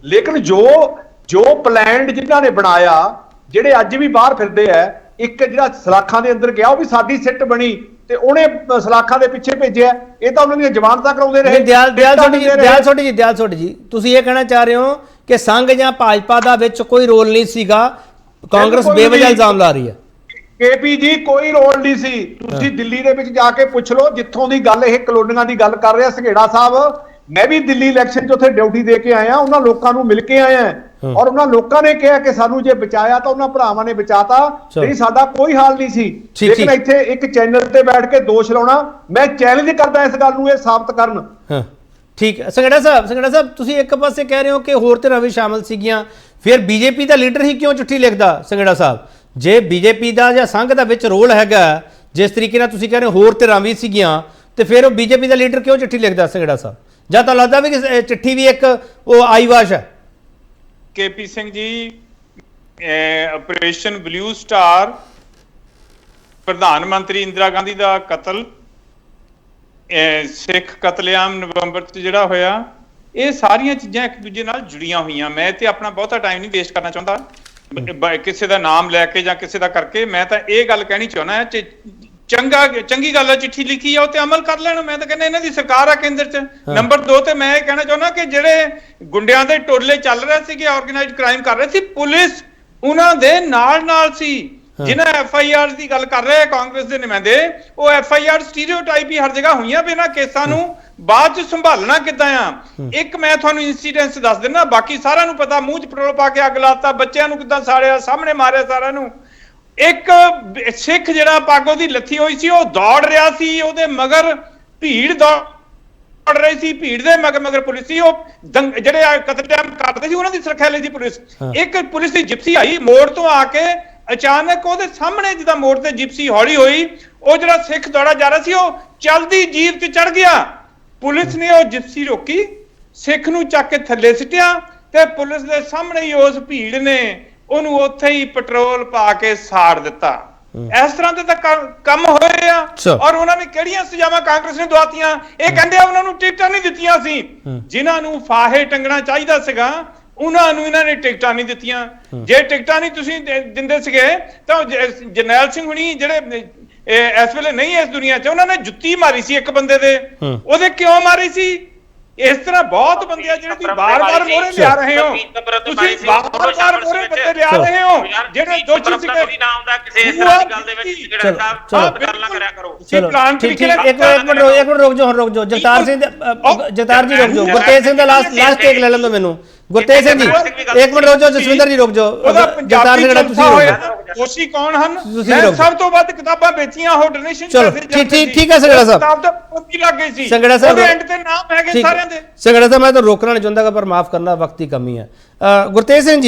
ਲੇਕਿਨ ਜੋ ਪਲਾਨਡ ਜਿਨ੍ਹਾਂ ਨੇ ਬਣਾਇਆ, ਜਿਹੜੇ ਅੱਜ ਵੀ ਬਾਹਰ ਫਿਰਦੇ ਆ, ਇੱਕ ਜਿਹੜਾ ਸਲਾਖਾਂ ਦੇ ਅੰਦਰ ਗਿਆ ਉਹ ਵੀ ਸਾਡੀ ਸਿੱਟ ਬਣੀ ਤੇ ਉਹਨੇ ਸਲਾਖਾਂ ਦੇ ਪਿੱਛੇ ਭੇਜਿਆ, ਇਹ ਤਾਂ ਉਹਨਾਂ ਦੀਆਂ ਜ਼ਮਾਨਤਾਂ ਕਰਾਉਂਦੇ ਰਹੇ। ਦਿਆਲ ਸੋਢੀ ਜੀ ਤੁਸੀਂ ਇਹ ਕਹਿਣਾ ਚਾਹ ਰਹੇ ਹੋ ਕਿ ਸੰਘ ਜਾਂ ਭਾਜਪਾ ਦਾ ਵਿੱਚ ਕੋਈ ਰੋਲ ਨਹੀਂ ਸੀਗਾ, ਕਾਂਗਰਸ ਬੇਵਜ੍ਹਾ ਇਲਜ਼ਾਮ ਲਾ ਰਹੀ ਹੈ? ਕੇਪੀ ਜੀ ਕੋਈ ਰੋਲ ਨਹੀਂ ਸੀ। ਤੁਸੀਂ ਦਿੱਲੀ ਦੇ ਵਿੱਚ ਜਾ ਕੇ ਪੁੱਛ ਲਓ, ਜਿੱਥੋਂ ਦੀ ਗੱਲ ਇਹ ਕਲੋਨੀਆਂ ਦੀ ਗੱਲ ਕਰ ਰਿਹਾ ਸੰਘੇੜਾ ਸਾਹਿਬ, ਮੈਂ ਵੀ ਦਿੱਲੀ ਇਲੈਕਸ਼ਨ 'ਚ ਉੱਥੇ ਡਿਊਟੀ ਦੇ ਕੇ ਆਇਆ, ਉਹਨਾਂ ਲੋਕਾਂ ਨੂੰ ਮਿਲ ਕੇ ਆਇਆ ਔਰ ਉਹਨਾਂ ਲੋਕਾਂ ਨੇ ਕਿਹਾ ਕਿ ਸਾਨੂੰ ਜੇ ਬਚਾਇਆ ਤਾਂ ਉਹਨਾਂ ਭਰਾਵਾਂ ਨੇ ਬਚਾਤਾ, ਨਹੀਂ ਸਾਡਾ ਕੋਈ ਹਾਲ ਨਹੀਂ ਸੀ। ਲੇਕਿਨ ਇੱਥੇ ਇੱਕ ਚੈਨਲ ਤੇ ਬੈਠ ਕੇ ਦੋਸ਼ ਲਾਉਣਾ, ਮੈਂ ਚੈਲੰਜ ਕਰਦਾ ਇਸ ਗੱਲ ਨੂੰ ਇਹ ਸਾਬਤ ਕਰਨ। ਠੀਕ ਹੈ ਸੰਗੜਾ ਸਾਹਿਬ ਤੁਸੀਂ ਇੱਕ ਪਾਸੇ ਕਹਿ ਰਹੇ ਹੋ ਕਿ ਹੋਰ ਧਿਰਾਂ ਵੀ ਸ਼ਾਮਲ ਸੀਗੀਆਂ, ਫਿਰ ਬੀਜੇਪੀ ਦਾ ਲੀਡਰ ਹੀ ਕਿਉਂ ਚਿੱਠੀ ਲਿਖਦਾ ਸੰਗੜਾ ਸਾਹਿਬ? ਜੇ ਬੀਜੇਪੀ ਦਾ ਜਾਂ ਸੰਘ ਦਾ ਵਿੱਚ ਰੋਲ ਹੈਗਾ, ਜਿਸ ਤਰੀਕੇ ਨਾਲ ਤੁਸੀਂ ਕਹਿ ਰਹੇ ਹੋ ਹੋਰ ਧਿਰਾਂ ਵੀ ਸੀਗੀਆਂ, ਤੇ ਫਿਰ ਉਹ ਬੀਜੇਪੀ ਦਾ ਲੀਡਰ ਕਿਉਂ ਚਿੱਠੀ ਲਿਖਦਾ ਸੰਗੜਾ ਸਾਹਿਬ? ਜਾਂ ਤਾਂ ਲੱਗਦਾ ਵੀ ਕਿ ਚਿੱਠੀ ਵੀ ਇੱਕ ਉਹ ਆਈਵਾਸ਼ ਹੈ? KP Singh ji, operation blue star, ਪ੍ਰਧਾਨ ਮੰਤਰੀ ਇੰਦਰਾ ਗਾਂਧੀ ਦਾ ਕਤਲ, ਸਿੱਖ ਕਤਲੇਆਮ ਨਵੰਬਰ 'ਚ ਜਿਹੜਾ ਹੋਇਆ, ਇਹ ਸਾਰੀਆਂ ਚੀਜ਼ਾਂ ਇੱਕ ਦੂਜੇ ਨਾਲ ਜੁੜੀਆਂ ਹੋਈਆਂ। ਮੈਂ ਤੇ ਆਪਣਾ ਬਹੁਤਾ ਟਾਈਮ ਨਹੀਂ ਵੇਸਟ ਕਰਨਾ ਚਾਹੁੰਦਾ ਕਿਸੇ ਦਾ ਨਾਮ ਲੈ ਕੇ ਜਾਂ ਕਿਸੇ ਦਾ ਕਰਕੇ। ਮੈਂ ਤਾਂ ਇਹ ਗੱਲ ਕਹਿਣੀ ਚਾਹੁੰਦਾ ਚੰਗੀ ਗੱਲ ਹੈ, ਚਿੱਠੀ ਲਿਖੀ ਆ ਉਹ ਤੇ ਅਮਲ ਕਰ ਲੈਣ। ਮੈਂ ਤਾਂ ਕਹਿੰਦਾ ਇਹਨਾਂ ਦੀ ਸਰਕਾਰ ਆ ਕੇਂਦਰ 'ਚ। ਨੰਬਰ 2 ਤੇ ਮੈਂ ਇਹ ਕਹਿਣਾ ਚਾਹੁੰਦਾ ਕਿ ਜਿਹੜੇ ਗੁੰਡਿਆਂ ਦੇ ਟੋਲੇ ਚੱਲ ਰਹੇ ਸੀਗੇ, ਆਰਗੇਨਾਈਜ਼ਡ ਕ੍ਰਾਈਮ ਕਰ ਰਹੇ ਸੀ, ਪੁਲਿਸ ਉਹਨਾਂ ਦੇ ਨਾਲ ਸੀ। ਜਿਨ੍ਹਾਂ FIR ਦੀ ਗੱਲ ਕਰ ਰਹੇ ਕਾਂਗਰਸ ਦੇ ਨੁਮਾਇੰਦੇ, ਉਹ FIR ਸਟੀਰੀਓਟਾਈਪ ਹੀ ਹਰ ਜਗ੍ਹਾ ਹੋਈਆਂ ਵੀ ਇਹਨਾਂ ਕੇਸਾਂ ਨੂੰ ਬਾਅਦ 'ਚ ਸੰਭਾਲਣਾ ਕਿੱਦਾਂ ਆ। ਇੱਕ ਮੈਂ ਤੁਹਾਨੂੰ ਇਨਸੀਡੈਂਸ ਦੱਸ ਦਿੰਦਾ, ਬਾਕੀ ਸਾਰਿਆਂ ਨੂੰ ਪਤਾ। ਮੂੰਹ 'ਚ ਪੈਟਰੋਲ ਪਾ ਕੇ ਅੱਗ ਲਾਤਾ, ਬੱਚਿਆਂ ਨੂੰ ਕਿੱਦਾਂ ਸਾੜਿਆ, ਸਾਹਮਣੇ ਮਾਰਿਆ ਸਾਰਿਆਂ ਨੂੰ। ਇੱਕ ਸਿੱਖ ਜਿਹੜਾ ਪੱਗ ਉਹਦੀ ਲੱਥੀ ਹੋਈ ਸੀ, ਉਹ ਦੌੜ ਰਿਹਾ ਸੀ, ਉਹਦੇ ਮਗਰ ਭੀੜ ਦੌੜ ਰਹੀ ਸੀ, ਭੀੜ ਦੇ ਮਗਰ ਪੁਲਿਸ ਸੀ। ਉਹ ਜਿਹੜੇ ਕਤਲੇਆਮ ਕਰਦੇ ਸੀ ਉਹਨਾਂ ਦੀ ਸੁਰੱਖਿਆ ਲਈ ਸੀ ਪੁਲਿਸ। ਇੱਕ ਪੁਲਿਸ ਦੀ ਜਿਪਸੀ ਆਈ ਮੋੜ ਤੋਂ ਆ ਕੇ, ਅਚਾਨਕ ਉਹਦੇ ਸਾਹਮਣੇ ਜਿੱਦਾਂ ਮੋੜ ਤੇ ਜਿਪਸੀ ਹੌਲੀ ਹੋਈ, ਉਹ ਜਿਹੜਾ ਸਿੱਖ ਦੌੜਾ ਜਾ ਰਿਹਾ ਸੀ ਉਹ ਚਲਦੀ ਜੀਪ ਤੇ ਚੜ ਗਿਆ। ਪੁਲਿਸ ਨੇ ਉਹ ਜਿਪਸੀ ਰੋਕੀ, ਸਿੱਖ ਨੂੰ ਚੱਕ ਕੇ ਥੱਲੇ ਸਿੱਟਿਆ ਤੇ ਪੁਲਿਸ ਦੇ ਸਾਹਮਣੇ ਹੀ ਉਸ ਭੀੜ ਨੇ ਉਹਨੂੰ ਉੱਥੇ ਹੀ ਪੈਟਰੋਲ ਪਾ ਕੇ ਸਾੜ ਦਿੱਤਾ। ਇਸ ਤਰ੍ਹਾਂ ਦੇ ਤਾਂ ਕੰਮ ਹੋਏ ਆ। ਔਰ ਉਹਨਾਂ ਨੇ ਕਿਹੜੀਆਂ ਸਜ਼ਾਵਾਂ ਕਾਂਗਰਸ ਨੇ ਦਵਾਤੀਆਂ? ਇਹ ਕਹਿੰਦੇ ਆ ਉਹਨਾਂ ਨੂੰ ਟਿਕਟਾਂ ਨਹੀਂ ਦਿੱਤੀਆਂ ਸੀ। ਜਿਨ੍ਹਾਂ ਨੂੰ ਫਾਹੇ ਟੰਗਣਾ ਚਾਹੀਦਾ ਸੀਗਾ ਉਹਨਾਂ ਨੂੰ ਇਹਨਾਂ ਨੇ ਟਿਕਟਾਂ ਨਹੀਂ ਦਿੱਤੀਆਂ। ਜੇ ਟਿਕਟਾਂ ਨਹੀਂ ਤੁਸੀਂ ਦਿੰਦੇ ਸੀਗੇ ਤਾਂ ਜਰਨੈਲ ਸਿੰਘ ਹੁਣੀ ਜਿਹੜੇ ਇਸ ਵੇਲੇ ਨਹੀਂ ਇਸ ਦੁਨੀਆ 'ਚ, ਉਹਨਾਂ ਨੇ ਜੁੱਤੀ ਮਾਰੀ ਸੀ ਇੱਕ ਬੰਦੇ ਦੇ। ਉਹਦੇ ਕਿਉਂ ਮਾਰੀ ਸੀ? ਇਸ ਤਰ੍ਹਾਂ ਬਹੁਤ ਬੰਦੇ ਆ ਜਿਹੜੇ ਤੁਸੀਂ ਬਾਰ-ਬਾਰ ਮੋਹਰੇ ਲਿਆ ਰਹੇ ਹੋ, ਤੁਸੀਂ ਬਾਰ-ਬਾਰ ਮੋਹਰੇ ਬੰਦੇ ਲਿਆ ਰਹੇ ਹੋ ਜਿਹੜੇ ਦੋਸ਼ੀ ਸੀਗੇ। ਨਾਮ ਦਾ ਕਿਸੇ ਇਸ ਤਰ੍ਹਾਂ ਦੀ ਗੱਲ ਦੇ ਵਿੱਚ ਜਿਹੜਾ ਸਾਹਿਬ ਗੱਲ ਨਾ ਕਰਿਆ ਕਰੋ। ਇੱਕ ਮਿੰਟ ਰੁਕ ਜਾਓ ਜਗਤਾਰ ਸਿੰਘ ਜਗਤਾਰ ਜੀ ਰੁਕ ਜਾਓ। ਗੁਰਤੇਜ ਸਿੰਘ ਦਾ ਲਾਸਟ ਟੇਕ ਲੈ ਲੈਣ ਦਿਓ ਮੈਨੂੰ। ਗੁਰਤੇਜ ਸਿੰਘ ਜੀ ਇੱਕ ਮਿੰਟ ਰੁਕ ਜਾਓ। ਜਸਵਿੰਦਰ ਜੀ ਰੁਕ ਜਾਓ। ਜਗਤਾਰ ਸਿੰਘ ਜਿਹੜਾ ਤੁਸੀਂ ਦੋਸ਼ੀ ਕੌਣ ਹਨ? ਮੈਂ ਸਭ ਤੋਂ ਵੱਧ ਕਿਤਾਬਾਂ ਵੇਚੀਆਂ, ਉਹ ਡੋਨੇਸ਼ਨ ਠੀਕ ਹੈ ਸੰਗੜਾ ਸਾਹਿਬ। ਕਿਤਾਬ ਤਾਂ ਪੱਕੀ ਲੱਗ ਗਈ ਸੀ, ਸੰਗੜਾ ਸਾਹਿਬ ਉਹਦੇ ਐਂਡ ਤੇ ਨਾਮ ਹੈਗੇ ਸਾਰਿਆਂ ਦੇ। ਸੰਗੜਾ ਸਾਹਿਬ ਮੈਂ ਤਾਂ ਰੋਕਣਾ ਨਹੀਂ ਚਾਹੁੰਦਾ ਪਰ ਮਾਫ ਕਰਨਾ, ਵਕਤ ਦੀ ਕਮੀ ਹੈ। ਗੁਰਤੇਜ ਸਿੰਘ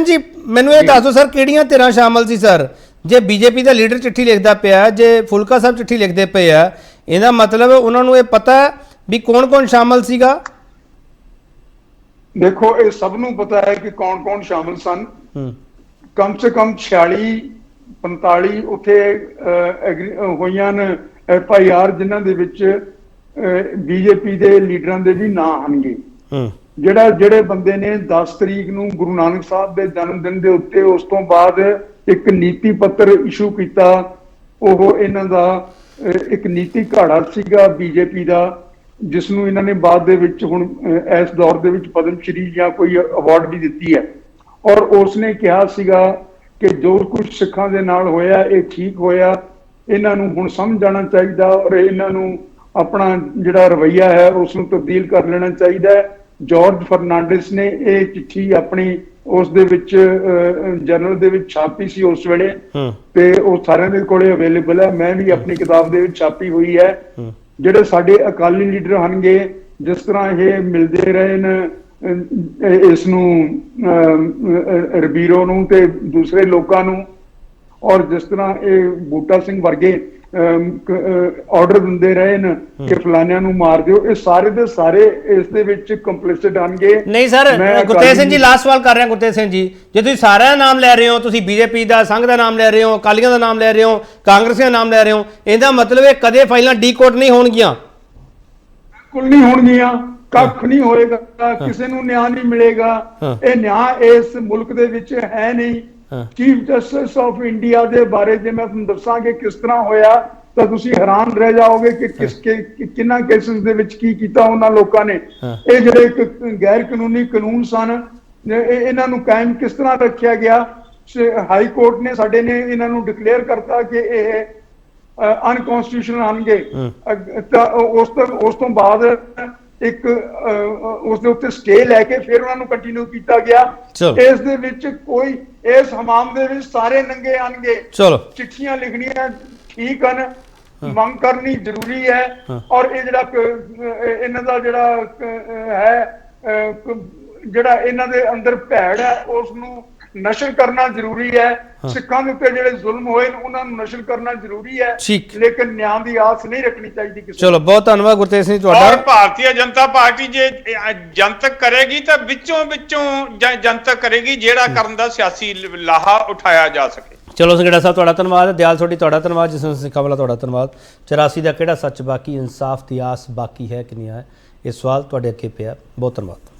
ਜੀ ਮੈਨੂੰ ਇਹ ਦੱਸੋ ਸਰ, ਕਿਹੜੀਆਂ ਧਿਰਾਂ ਸ਼ਾਮਲ ਸੀ ਸਰ? ਜੇ ਬੀਜੇਪੀ ਦਾ ਲੀਡਰ ਚਿੱਠੀ ਲਿਖਦਾ ਪਿਆ, ਜੇ ਫੁਲਕਾ ਸਾਹਿਬ ਚਿੱਠੀ ਲਿਖਦੇ ਪਏ ਆ, ਇਹਦਾ ਮਤਲਬ ਉਹਨਾਂ ਨੂੰ ਇਹ ਪਤਾ ਵੀ ਕੌਣ ਸ਼ਾਮਲ ਸੀਗਾ? ਦੇਖੋ ਇਹ ਸਭ ਨੂੰ ਪਤਾ ਹੈ ਕਿ ਕੌਣ ਸ਼ਾਮਲ ਸਨ। ਕਮ ਸੇ ਕਮ 46-45 ਉੱਥੇ ਹੋਈਆਂ ਨੇ FIR ਜਿਨ੍ਹਾਂ ਦੇ ਵਿੱਚ ਬੀਜੇਪੀ ਦੇ ਲੀਡਰਾਂ ਦੇ ਵੀ ਨਾਂ ਆਣਗੇ। ਜਿਹੜੇ ਬੰਦੇ ਨੇ 10 ਤਰੀਕ ਨੂੰ ਗੁਰੂ ਨਾਨਕ ਸਾਹਿਬ ਦੇ ਜਨਮ ਦਿਨ ਦੇ ਉੱਤੇ ਉਸ ਤੋਂ ਬਾਅਦ ਇੱਕ ਨੀਤੀ ਪੱਤਰ ਇਸ਼ੂ ਕੀਤਾ, ਉਹ ਇਹਨਾਂ ਦਾ ਇੱਕ ਨੀਤੀ ਘਾੜਾ ਸੀਗਾ ਬੀਜੇਪੀ ਦਾ, ਜਿਸ ਨੂੰ ਇਹਨਾਂ ਨੇ ਬਾਅਦ ਦੇ ਵਿੱਚ ਹੁਣ ਇਸ ਦੌਰ ਦੇ ਵਿੱਚ ਪਦਮ ਸ਼੍ਰੀ ਜਾਂ ਕੋਈ ਅਵਾਰਡ ਵੀ ਦਿੱਤੀ ਹੈ। ਔਰ ਉਸ ਨੇ ਕਿਹਾ ਸੀਗਾ ਕਿ ਜੋ ਕੁਝ ਸਿੱਖਾਂ ਦੇ ਨਾਲ ਹੋਇਆ ਇਹ ਠੀਕ ਹੋਇਆ, ਇਹਨਾਂ ਨੂੰ ਹੁਣ ਸਮਝ ਜਾਣਾ ਚਾਹੀਦਾ ਔਰ ਇਹਨਾਂ ਨੂੰ ਆਪਣਾ ਜਿਹੜਾ ਰਵੱਈਆ ਹੈ ਉਸ ਨੂੰ ਤਬਦੀਲ ਕਰ ਲੈਣਾ ਚਾਹੀਦਾ ਹੈ। ਜਾਰਜ ਫਰਨਾਂਡਿਸ ਨੇ ਇਹ ਚਿੱਠੀ ਆਪਣੀ ਉਸ ਦੇ ਵਿੱਚ ਜਰਨਲ ਦੇ ਵਿੱਚ ਛਾਪੀ ਸੀ ਉਸ ਵੇਲੇ, ਤੇ ਉਹ ਸਾਰਿਆਂ ਦੇ ਕੋਲੇ ਅਵੇਲੇਬਲ ਹੈ। ਮੈਂ ਵੀ ਆਪਣੀ ਕਿਤਾਬ ਦੇ ਵਿੱਚ ਛਾਪੀ ਹੋਈ ਹੈ। ਜਿਹੜੇ ਸਾਡੇ ਅਕਾਲੀ ਲੀਡਰ ਹਨਗੇ, ਜਿਸ ਤਰ੍ਹਾਂ ਇਹ ਮਿਲਦੇ ਰਹੇ ਨੇ ਇਸ ਨੂੰ ਰਬੀਰੋ ਨੂੰ ਤੇ ਦੂਸਰੇ ਲੋਕਾਂ ਨੂੰ, ਔਰ ਜਿਸ ਤਰ੍ਹਾਂ ਇਹ ਬੂਟਾ ਸਿੰਘ ਵਰਗੇ ਆਰਡਰ ਦਿੰਦੇ ਰਹੇ ਨੇ ਕਿ ਫਲਾਨਿਆਂ ਨੂੰ ਮਾਰ ਦਿਓ, ਇਹ ਸਾਰੇ ਦੇ ਸਾਰੇ ਇਸ ਦੇ ਵਿੱਚ ਕੰਪਲਿਸਿਟ ਆਣਗੇ। ਨਹੀਂ ਸਰ, ਗੁਰਤੇਜ ਸਿੰਘ ਜੀ ਲਾਸਟ ਸਵਾਲ ਕਰ ਰਿਹਾ। ਗੁਰਤੇਜ ਸਿੰਘ ਜੀ, ਜੇ ਤੁਸੀਂ ਸਾਰਿਆਂ ਦਾ ਨਾਮ ਲੈ ਰਹੇ ਹੋ, ਤੁਸੀਂ ਬੀਜੇਪੀ ਦਾ, ਸੰਘ ਦਾ ਨਾਮ ਲੈ ਰਹੇ ਹੋ, ਅਕਾਲੀਆਂ ਦਾ ਨਾਮ ਲੈ ਰਹੇ ਹੋ, ਕਾਂਗਰਸ ਦਾ ਨਾਮ ਲੈ ਰਹੇ ਹੋ, ਇਹਦਾ ਮਤਲਬ ਇਹ ਕਦੇ ਫਾਈਲਾਂ ਡੀਕੋਡ ਨਹੀਂ ਹੋਣਗੀਆਂ? ਬਿਲਕੁਲ ਨਹੀਂ ਹੋਣਗੀਆਂ, ਕੱਖ ਨਹੀਂ ਹੋਏਗਾ, ਕਿਸੇ ਨੂੰ ਨਿਆਂ ਨਹੀਂ ਮਿਲੇਗਾ। ਇਹ ਨਿਆਂ ਇਸ ਮੁਲਕ ਦੇ ਵਿੱਚ ਹੈ ਨਹੀਂ। ਚੀਫ ਜਸਟਿਸ ਆਫ ਇੰਡੀਆ ਦੇ ਬਾਰੇ ਜੇ ਮੈਂ ਤੁਹਾਨੂੰ ਦੱਸਾਂਗੇ ਕਿਸ ਤਰ੍ਹਾਂ ਹੋਇਆ ਤਾਂ ਤੁਸੀਂ ਹੈਰਾਨ ਰਹਿ ਜਾਓਗੇ ਕਿ ਕਿੰਨਾ ਕੇਸਿਸ ਦੇ ਵਿੱਚ ਕੀ ਕੀਤਾ ਉਹਨਾਂ ਲੋਕਾਂ ਨੇ। ਇਹ ਜਿਹੜੇ ਗੈਰ ਕਾਨੂੰਨੀ ਕਾਨੂੰਨ ਸਨ, ਇਹਨਾਂ ਨੂੰ ਕਾਇਮ ਕਿਸ ਤਰ੍ਹਾਂ ਰੱਖਿਆ ਗਿਆ। ਹਾਈ ਕੋਰਟ ਨੇ ਸਾਡੇ ਨੇ ਇਹਨਾਂ ਨੂੰ ਡਿਕਲੇਅਰ ਕਰਤਾ ਕਿ ਇਹ ਅਨਕਨਸਟੀਟਿਊਸ਼ਨਲ ਆਣਗੇ। ਉਸ ਤੋਂ ਬਾਅਦ ਇੱਕ ਉਸ ਦੇ ਉੱਤੇ ਸਟੇ ਲੈ ਕੇ ਫਿਰ ਉਹਨਾਂ ਨੂੰ ਕੰਟੀਨਿਊ ਕੀਤਾ ਗਿਆ। ਇਸ ਦੇ ਵਿੱਚ ਕੋਈ ਇਸ ਹਮਾਮ ਦੇ ਵਿੱਚ ਸਾਰੇ ਨੰਗੇ ਆਣਗੇ। ਚਿੱਠੀਆਂ ਲਿਖਣੀਆਂ ਠੀਕ ਹਨ, ਮੰਗ ਕਰਨੀ ਜ਼ਰੂਰੀ ਹੈ ਔਰ ਇਹ ਜਿਹੜਾ ਇਹਨਾਂ ਦਾ ਜਿਹੜਾ ਹੈ ਜਿਹੜਾ ਇਹਨਾਂ ਦੇ ਅੰਦਰ ਭੈੜ ਹੈ ਉਸ ਨੂੰ ਨਸ਼ਰ ਕਰਨਾ ਜ਼ਰੂਰੀ ਹੈ। ਸਿੱਖਾਂ ਦੇ ਉੱਤੇ ਜਿਹੜੇ ਜ਼ੁਲਮ ਹੋਏ ਨੇ ਉਹਨਾਂ ਨੂੰ ਨਸ਼ਰ ਕਰਨਾ ਜ਼ਰੂਰੀ ਹੈ, ਲੇਕਿਨ ਨਿਆਂ ਦੀ ਆਸ ਨਹੀਂ ਰੱਖਣੀ ਚਾਹੀਦੀ ਕਿਸੇ। ਚਲੋ ਬਹੁਤ ਧੰਨਵਾਦ ਗੁਰਤੇਜ ਸਿੰਘ ਤੁਹਾਡਾ। ਔਰ ਭਾਰਤੀ ਜਨਤਾ ਪਾਰਟੀ ਜੇ ਜਨਤਕ ਕਰੇਗੀ ਤਾਂ ਵਿੱਚੋਂ ਜਨਤਕ ਕਰੇਗੀ ਜਿਹੜਾ ਕਰਨ ਦਾ ਸਿਆਸੀ ਲਾਹਾ ਉਠਾਇਆ ਜਾ ਸਕੇ। ਚਲੋ ਸੰਗੜਾ ਸਾਹਿਬ ਤੁਹਾਡਾ ਧੰਨਵਾਦ, ਦਿਆਲ ਸੋਢੀ ਤੁਹਾਡਾ ਧੰਨਵਾਦ, ਜਸਵੰਤ ਸਿੰਘ ਕਾਬਲਾ ਤੁਹਾਡਾ ਧੰਨਵਾਦ। 84 ਦਾ ਕਿਹੜਾ ਸੱਚ ਬਾਕੀ, ਇਨਸਾਫ ਦੀ ਆਸ ਬਾਕੀ ਹੈ ਕਿ ਨਹੀਂ ਹੈ, ਇਹ ਸਵਾਲ ਤੁਹਾਡੇ ਅੱਗੇ ਪਿਆ। ਬਹੁਤ ਧੰਨਵਾਦ।